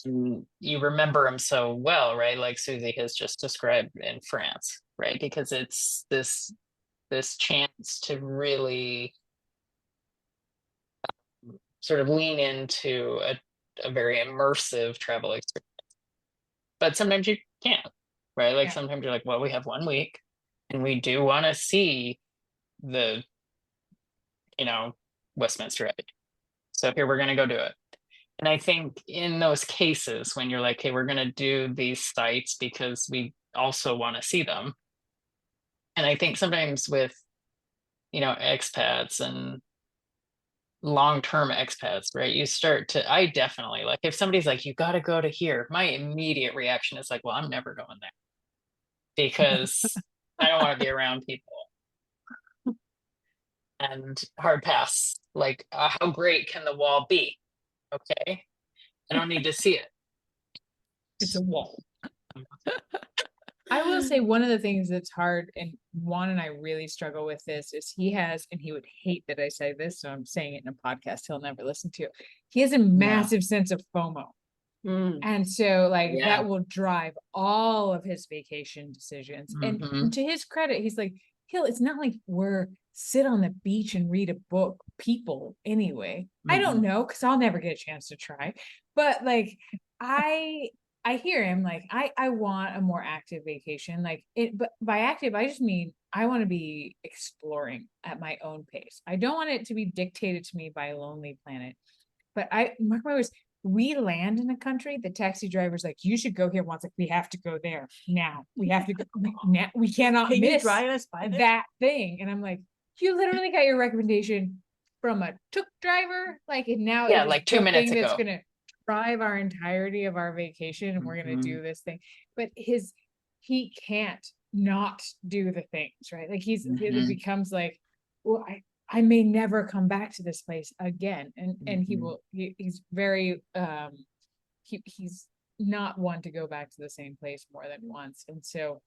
Speaker 4: And you remember them so well, right? Like Susie has just described in France, right? Because it's this chance to really sort of lean into a very immersive travel experience. But sometimes you can't, right? Like sometimes you're like, well, we have 1 week and we do want to see the, Westminster Abbey. So here we're going to go do it. And I think in those cases when you're like, hey, we're going to do these sites because we also want to see them. And I think sometimes with, expats and long-term expats, right? You start to, I definitely, like, if somebody's like, you got to go to here, my immediate reaction is like, well, I'm never going there because I don't want to be around people. And hard pass, like, how great can the wall be? Okay, I don't need to see it.
Speaker 2: It's a wall. I will say one of the things that's hard, and Juan and I really struggle with this, is he has, and he would hate that I say this, so I'm saying it in a podcast he'll never listen to. He has a massive sense of FOMO. And so like that will drive all of his vacation decisions. And to his credit, he's like, it's not like we're sit on the beach and read a book people anyway. I don't know, because I'll never get a chance to try. But like I hear him, like, I want a more active vacation. Like but by active, I just mean I want to be exploring at my own pace. I don't want it to be dictated to me by a Lonely Planet. But mark my words, we land in a country, the taxi driver's like, you should go here once. Like, we have to go there now. We have to go now. We cannot miss
Speaker 1: drive us by
Speaker 2: that thing. And I'm like, you literally got your recommendation from a tuk driver, like, and now
Speaker 4: it's like 2 minutes ago.
Speaker 2: That's gonna drive our entirety of our vacation, and we're gonna do this thing. But he can't not do the things, right? Like it becomes like, well, I may never come back to this place again. And he's very he's not one to go back to the same place more than once. And so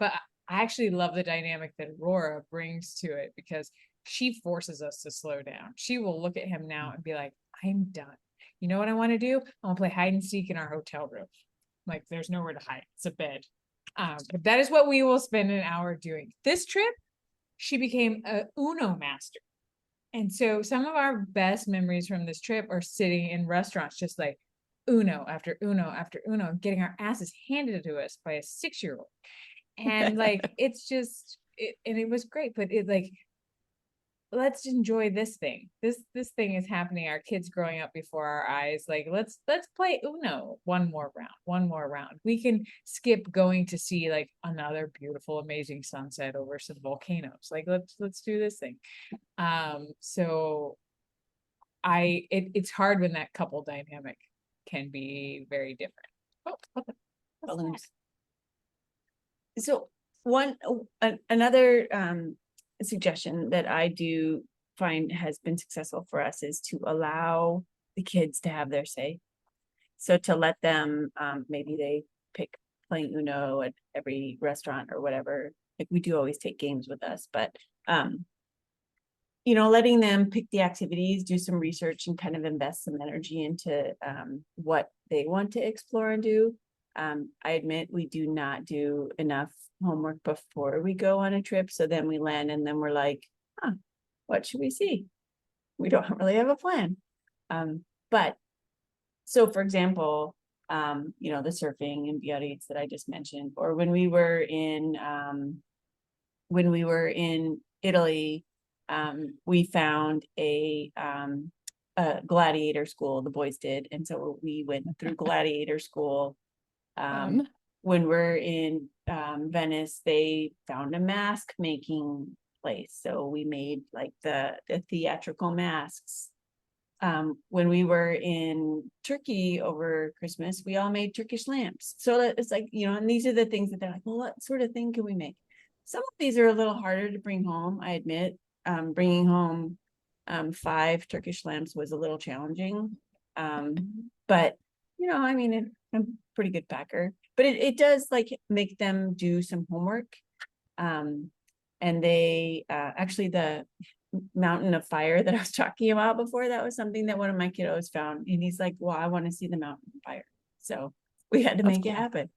Speaker 2: but I actually love the dynamic that Aurora brings to it, because she forces us to slow down. She will look at him now and be like, I'm done. You know what I want to do? I want to play hide and seek in our hotel room. Like, there's nowhere to hide. It's a bed. But that is what we will spend an hour doing. This trip, she became a Uno master. And so some of our best memories from this trip are sitting in restaurants, just like Uno after Uno after Uno, getting our asses handed to us by a 6-year-old. And like, it's just, and it was great, but it like, let's enjoy this thing. This thing is happening. Our kids growing up before our eyes. Like, let's play Uno one more round. We can skip going to see like another beautiful, amazing sunset over some volcanoes. Like, let's do this thing. So it's hard when that couple dynamic can be very different.
Speaker 1: Balloons. So another suggestion that I do find has been successful for us is to allow the kids to have their say. So to let them, maybe they pick playing Uno at every restaurant or whatever. Like, we do always take games with us, but letting them pick the activities, do some research, and kind of invest some energy into what they want to explore and do. I admit we do not do enough homework before we go on a trip. So then we land and then we're like, what should we see? We don't really have a plan. But so for example, the surfing and Biarritz that I just mentioned, or when we were in Italy, we found a gladiator school, the boys did. And so we went through gladiator school. When we're in Venice, they found a mask making place. So we made like the theatrical masks. When we were in Turkey over Christmas, we all made Turkish lamps. So it's like, and these are the things that they're like, well, what sort of thing can we make? Some of these are a little harder to bring home, I admit. Bringing home 5 Turkish lamps was a little challenging. But I mean, I'm a pretty good packer, but it does like make them do some homework. And they, actually the mountain of fire that I was talking about before, that was something that one of my kiddos found. And he's like, well, I want to see the mountain of fire. So we had to
Speaker 3: That's
Speaker 1: make it
Speaker 3: cool.
Speaker 1: happen.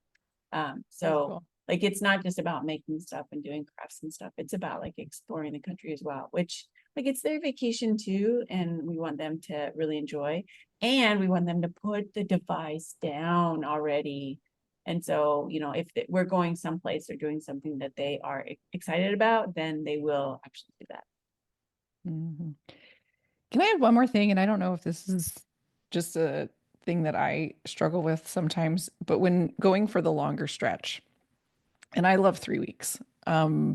Speaker 3: That's
Speaker 1: So
Speaker 3: cool.
Speaker 1: like, it's not just about making stuff and doing crafts and stuff. It's about like exploring the country as well, which like it's their vacation too. And we want them to really enjoy, and we want them to put the device down already. And so, if we're going someplace or doing something that they are excited about, then they will actually do that.
Speaker 3: Mhm. Can I add one more thing? And I don't know if this is just a thing that I struggle with sometimes, but when going for the longer stretch, and I love 3 weeks,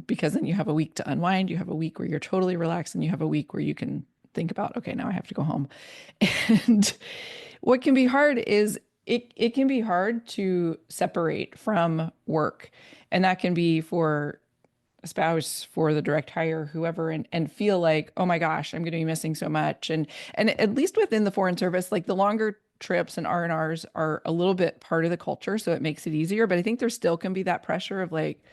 Speaker 3: because then you have a week to unwind, you have a week where you're totally relaxed, and you have a week where you can think about, okay, now I have to go home. And what can be hard is it can be hard to separate from work. And that can be for a spouse, for the direct hire, whoever, and feel like, oh my gosh, I'm going to be missing so much. And at least within the foreign service, like the longer trips and R&Rs are a little bit part of the culture, so it makes it easier. But I think there still can be that pressure of like,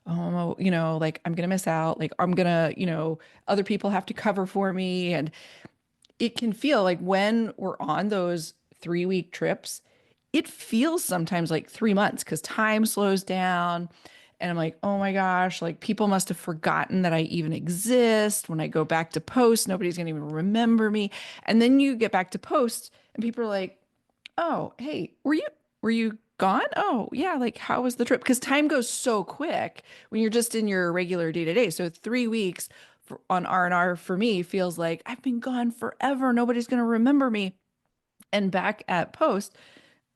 Speaker 3: oh, like I'm going to miss out. Like I'm going to, other people have to cover for me. And it can feel like when we're on those 3 week trips, it feels sometimes like 3 months because time slows down. And I'm like, oh my gosh, like people must have forgotten that I even exist. When I go back to post, nobody's going to even remember me. And then you get back to post and people are like, oh, hey, were you gone? Oh, yeah, like how was the trip? Because time goes so quick when you're just in your regular day to day. So 3 weeks on R&R for me feels like I've been gone forever. Nobody's going to remember me. And back at post,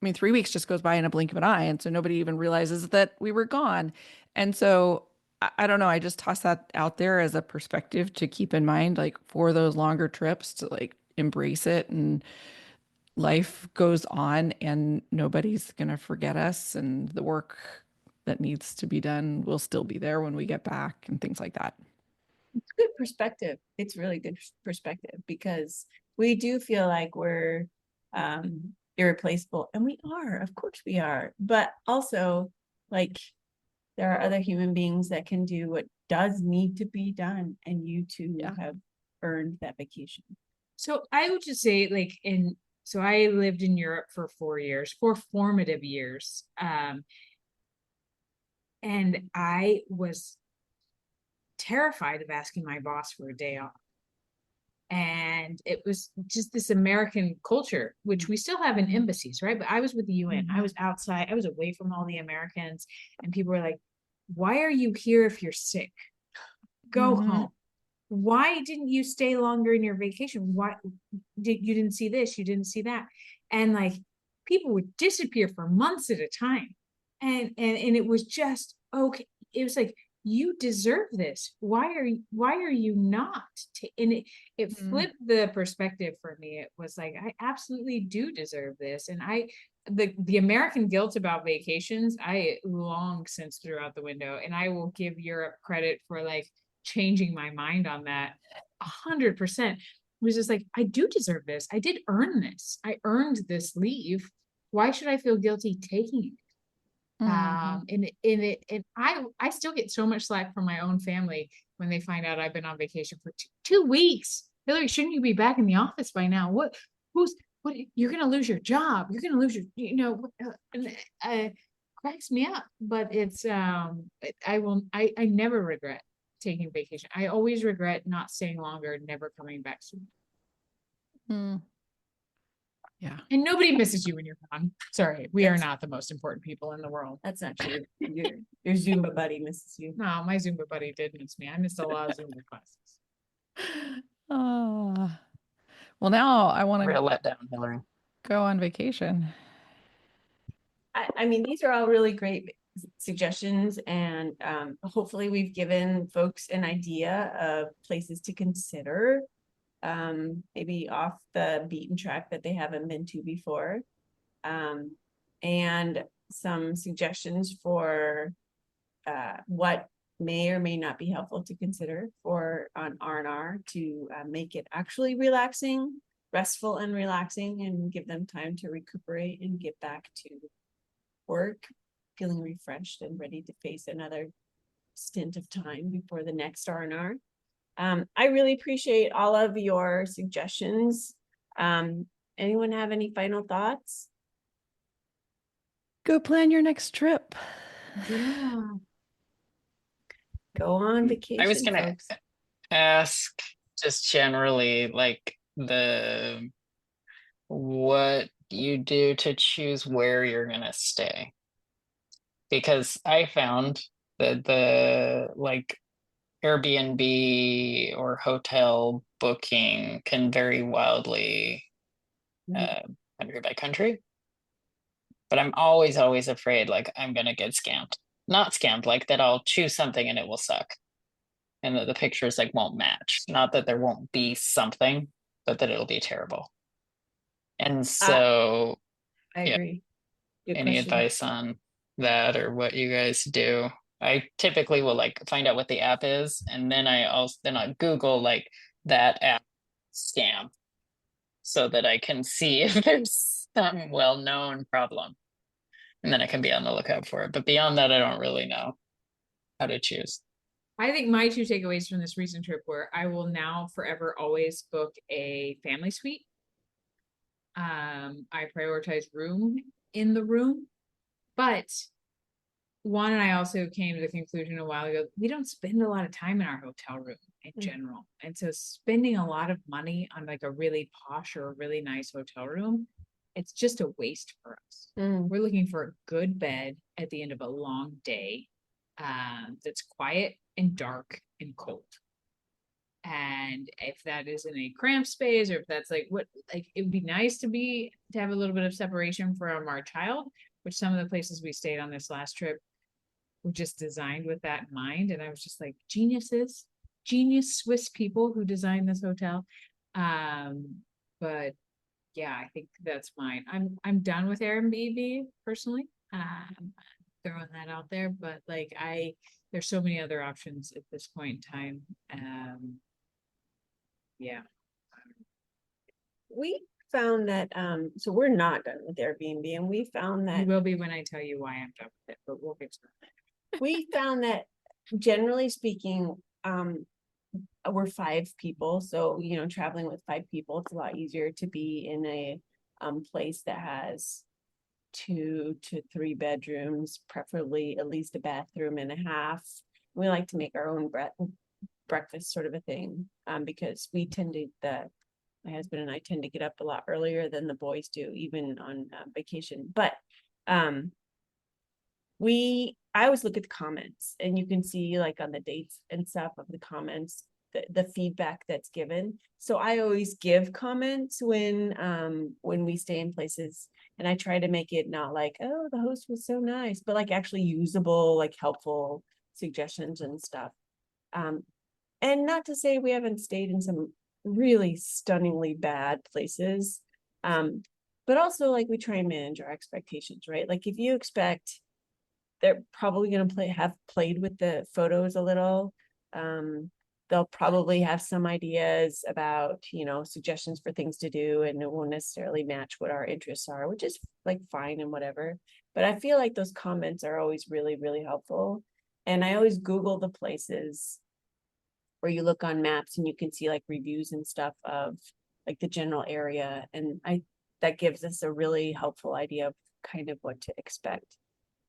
Speaker 3: I mean, 3 weeks just goes by in a blink of an eye. And so nobody even realizes that we were gone. And so I don't know. I just toss that out there as a perspective to keep in mind, like for those longer trips to like embrace it, and life goes on and nobody's going to forget us, and the work that needs to be done will still be there when we get back and things like that.
Speaker 1: It's good perspective. It's really good perspective, because we do feel like we're irreplaceable, and we are, of course we are, but also like there are other human beings that can do what does need to be done, and you too
Speaker 3: Yeah.
Speaker 1: have earned that vacation.
Speaker 2: So I would just say, like, so I lived in Europe for 4 years, 4 formative years. And I was terrified of asking my boss for a day off. And it was just this American culture, which we still have in embassies, right? But I was with the UN. I was outside, I was away from all the Americans, and people were like, why are you here if you're sick? Go home. Why didn't you stay longer in your vacation? Why you didn't see this, you didn't see that? And like people would disappear for months at a time. And it was just okay. It was like, you deserve this. Why are you not? And it flipped the perspective for me. It was like, I absolutely do deserve this. And the American guilt about vacations, I long since threw out the window. And I will give Europe credit for like changing my mind on that 100%. It was just like, I do deserve this. I did earn this. I earned this leave. Why should I feel guilty taking it? And I still get so much slack from my own family when they find out I've been on vacation for 2 weeks. Hillary, shouldn't you be back in the office by now? What you're gonna lose your job. You're gonna lose your, cracks me up. But it's I never regret taking vacation. I always regret not staying longer and never coming back soon.
Speaker 3: Yeah.
Speaker 2: And nobody misses you when you're gone. Sorry, we are not the most important people in the world.
Speaker 1: That's not true. Your Zumba buddy misses you.
Speaker 2: No, my Zumba buddy did miss me. I missed a lot of Zumba classes.
Speaker 3: Oh, well, now I want
Speaker 4: Real
Speaker 3: to
Speaker 4: letdown, Hillary.
Speaker 3: go on vacation.
Speaker 1: I mean, these are all really great suggestions, and hopefully we've given folks an idea of places to consider, maybe off the beaten track that they haven't been to before, and some suggestions for what may or may not be helpful to consider for on R&R to make it actually relaxing restful and relaxing and give them time to recuperate and get back to work, feeling refreshed and ready to face another stint of time before the next R&R. I really appreciate all of your suggestions. Anyone have any final thoughts?
Speaker 3: Go plan your next trip.
Speaker 1: Yeah. Go on vacation,
Speaker 4: I was gonna
Speaker 1: folks.
Speaker 4: ask just generally like what you do to choose where you're gonna stay. Because I found that the like Airbnb or hotel booking can vary wildly country by country. But I'm always afraid like I'm gonna get scammed. Not scammed, like that I'll choose something and it will suck. And that the pictures like won't match. Not that there won't be something, but that it'll be terrible. And so
Speaker 1: I
Speaker 4: yeah,
Speaker 1: agree. Good
Speaker 4: any
Speaker 1: question.
Speaker 4: advice on that or what you guys do? I typically will like find out what the app is, and then I Google like that app scam so that I can see if there's some well-known problem. And then I can be on the lookout for it. But beyond that, I don't really know how to choose.
Speaker 2: I think my two takeaways from this recent trip were I will now forever always book a family suite. I prioritize room in the room, but Juan and I also came to the conclusion a while ago, we don't spend a lot of time in our hotel room in general. And so spending a lot of money on like a really posh or a really nice hotel room, it's just a waste for us. We're looking for a good bed at the end of a long day, that's quiet and dark and cold. And if that is in a cramped space, or if that's like it would be nice to have a little bit of separation from our child, which some of the places we stayed on this last trip were just designed with that in mind. And I was just like, genius Swiss people who designed this hotel. But yeah, I think that's mine. I'm done with Airbnb personally. Throwing that out there, but like there's so many other options at this point in time. Yeah.
Speaker 1: We found that, so we're not done with Airbnb, and we found
Speaker 2: You
Speaker 1: that
Speaker 2: will be when I tell you why I'm done with it, but we'll get to that.
Speaker 1: we found that generally speaking, we're 5 people. So, traveling with 5 people, it's a lot easier to be in a place that has 2 to 3 bedrooms, preferably at least a bathroom and a half. We like to make our own breakfast sort of a thing, because my husband and I tend to get up a lot earlier than the boys do, even on vacation. But I always look at the comments, and you can see like on the dates and stuff of the comments, the feedback that's given. So I always give comments when we stay in places, and I try to make it not like, oh, the host was so nice, but like actually usable, like helpful suggestions and stuff. And not to say we haven't stayed in some really stunningly bad places. But also like we try and manage our expectations, right? Like if you expect they're probably going to have played with the photos a little, they'll probably have some ideas about, suggestions for things to do, and it won't necessarily match what our interests are, which is like fine and whatever. But I feel like those comments are always really, really helpful. And I always Google the places where you look on maps and you can see like reviews and stuff of like the general area. And that gives us a really helpful idea of kind of what to expect.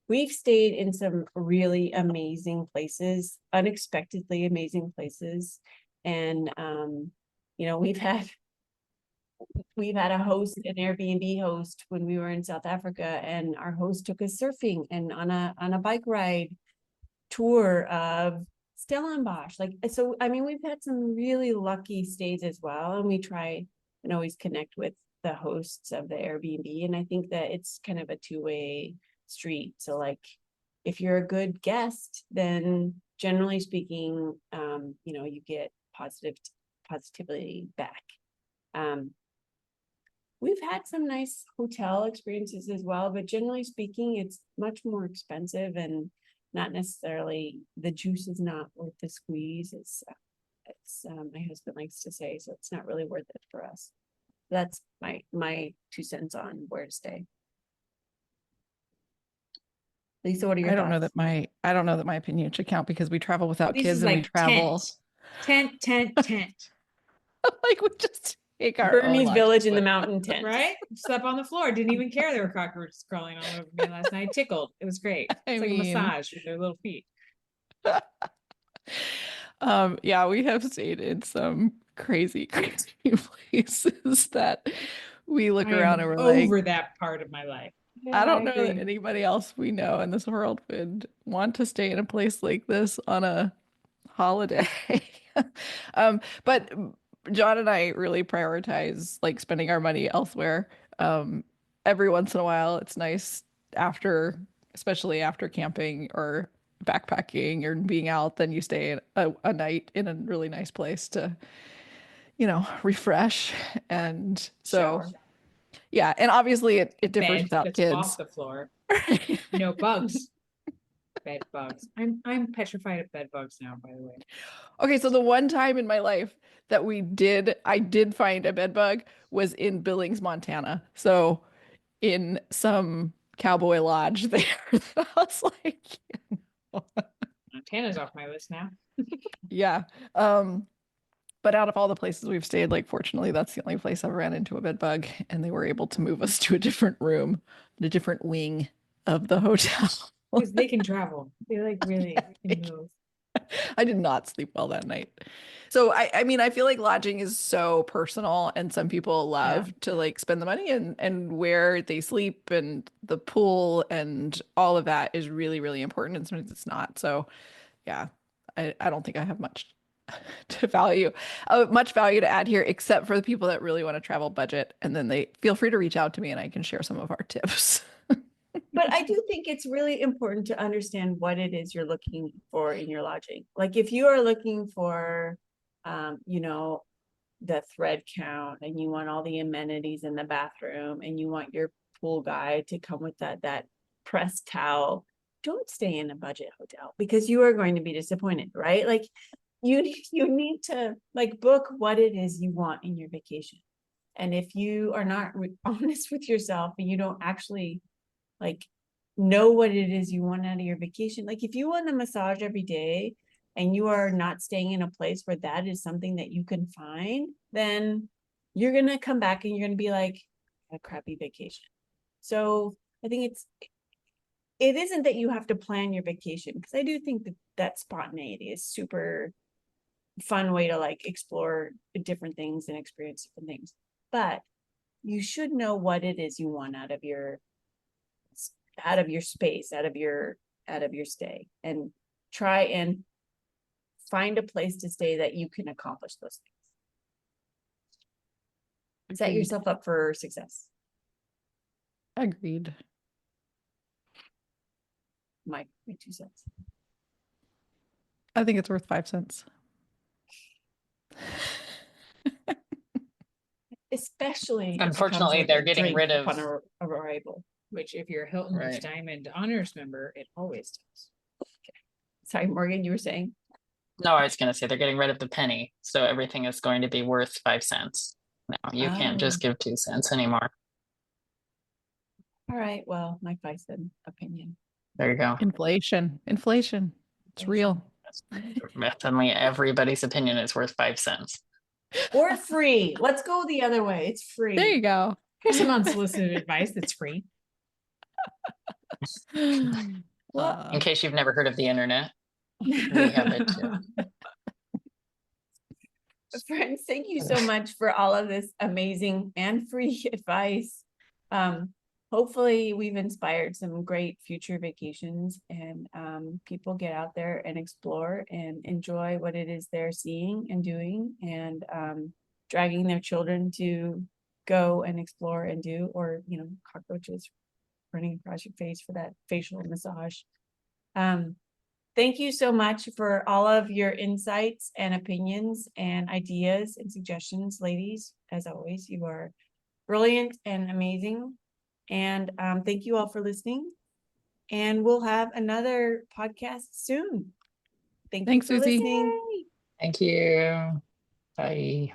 Speaker 1: We've stayed in some really amazing places, unexpectedly amazing places. And, we've had a host, an Airbnb host, when we were in South Africa, and our host took us surfing and on a bike ride tour of Stellenbosch. Like, so, I mean, we've had some really lucky stays as well. And we try and always connect with the hosts of the Airbnb. And I think that it's kind of a two-way street. So like, if you're a good guest, then generally speaking, you get positivity back. We've had some nice hotel experiences as well, but generally speaking, it's much more expensive, and not necessarily, the juice is not worth the squeeze. It's my husband likes to say, so it's not really worth it for us. That's my 2 cents on where to stay. Lisa, what are your
Speaker 3: I don't know
Speaker 1: thoughts?
Speaker 3: I don't know that my opinion should count because we travel without
Speaker 2: This
Speaker 3: kids
Speaker 2: is
Speaker 3: and we
Speaker 2: like
Speaker 3: travel
Speaker 2: tent.
Speaker 3: like we just take our own
Speaker 1: Burmese
Speaker 3: lodging
Speaker 1: village in the
Speaker 3: equipment.
Speaker 1: mountain tent.
Speaker 2: Right? Slept on the floor. Didn't even care there were cockroaches crawling all over me last night. Tickled. It was great.
Speaker 3: I
Speaker 2: It's like a
Speaker 3: mean-
Speaker 2: massage with their little feet.
Speaker 3: Yeah, we have stayed in some crazy, crazy places that we look
Speaker 2: I
Speaker 3: around
Speaker 2: am
Speaker 3: and we're like,
Speaker 2: over that part of my life.
Speaker 1: Yeah,
Speaker 3: I don't know that
Speaker 1: agree.
Speaker 3: anybody else we know in this world would want to stay in a place like this on a holiday. But John and I really prioritize like spending our money elsewhere. Every once in a while, it's nice after, especially after camping or backpacking or being out, then you stay a night in a really nice place to, refresh. And so,
Speaker 1: Shower.
Speaker 3: yeah, and obviously it differs
Speaker 2: Bed
Speaker 3: without
Speaker 2: that's
Speaker 3: kids.
Speaker 2: off the floor. No bugs. Bed bugs. I'm petrified of bed bugs now, by the way.
Speaker 3: Okay, so the one time in my life that I did find a bed bug was in Billings, Montana. So in some cowboy lodge there. I was like,
Speaker 2: Montana's off my list now.
Speaker 3: yeah. But out of all the places we've stayed, like fortunately, that's the only place I've ran into a bed bug, and they were able to move us to a different room, a different wing of the hotel.
Speaker 2: Because they can travel. They like really can move.
Speaker 3: I did not sleep well that night. So I mean, I feel like lodging is so personal and some people love to like spend the money and where they sleep and the pool and all of that is really, really important. And sometimes it's not. So yeah, I don't think I have much much value to add here, except for the people that really want to travel budget. And then they feel free to reach out to me and I can share some of our tips.
Speaker 1: But I do think it's really important to understand what it is you're looking for in your lodging. Like if you are looking for, the thread count and you want all the amenities in the bathroom and you want your pool guy to come with that pressed towel, don't stay in a budget hotel because you are going to be disappointed, right? Like you need to like book what it is you want in your vacation. And if you are not honest with yourself and you don't actually like know what it is you want out of your vacation. Like if you want a massage every day and you are not staying in a place where that is something that you can find, then you're going to come back and you're going to be like a crappy vacation. So I think it isn't that you have to plan your vacation because I do think that spontaneity is super fun way to like explore different things and experience different things. But you should know what it is you want out of your space, out of your stay, and try and find a place to stay that you can accomplish those things. Set yourself up for success.
Speaker 3: Agreed.
Speaker 1: My 2 cents.
Speaker 3: I think it's worth 5 cents.
Speaker 1: Especially if it comes
Speaker 4: Unfortunately,
Speaker 1: with
Speaker 4: they're
Speaker 1: a
Speaker 4: getting
Speaker 1: drink
Speaker 4: rid of.
Speaker 1: upon arrival.
Speaker 2: Which if you're a Hilton Rich
Speaker 4: Right.
Speaker 2: Diamond Honors member, it always does.
Speaker 1: Sorry, Morgan, you were saying?
Speaker 4: No, I was going to say they're getting rid of the penny, so everything is going to be worth 5 cents. No, you can't just give 2 cents anymore.
Speaker 1: All right, well, my 5-cent opinion.
Speaker 4: There you go.
Speaker 3: Inflation. It's real.
Speaker 4: Suddenly, everybody's opinion is worth 5 cents.
Speaker 1: Or free. Let's go the other way. It's free.
Speaker 3: There you go.
Speaker 2: Here's some unsolicited advice that's free.
Speaker 4: In case you've never heard of the internet, we have it too.
Speaker 1: Friends, thank you so much for all of this amazing and free advice. Hopefully we've inspired some great future vacations and people get out there and explore and enjoy what it is they're seeing and doing and dragging their children to go and explore and do, or cockroaches running across your face for that facial massage. Thank you so much for all of your insights and opinions and ideas and suggestions, ladies. As always, you are brilliant and amazing. And thank you all for listening. And we'll have another podcast soon.
Speaker 3: Thanks,
Speaker 1: you for
Speaker 3: Susie.
Speaker 1: listening.
Speaker 4: Thank you. Bye.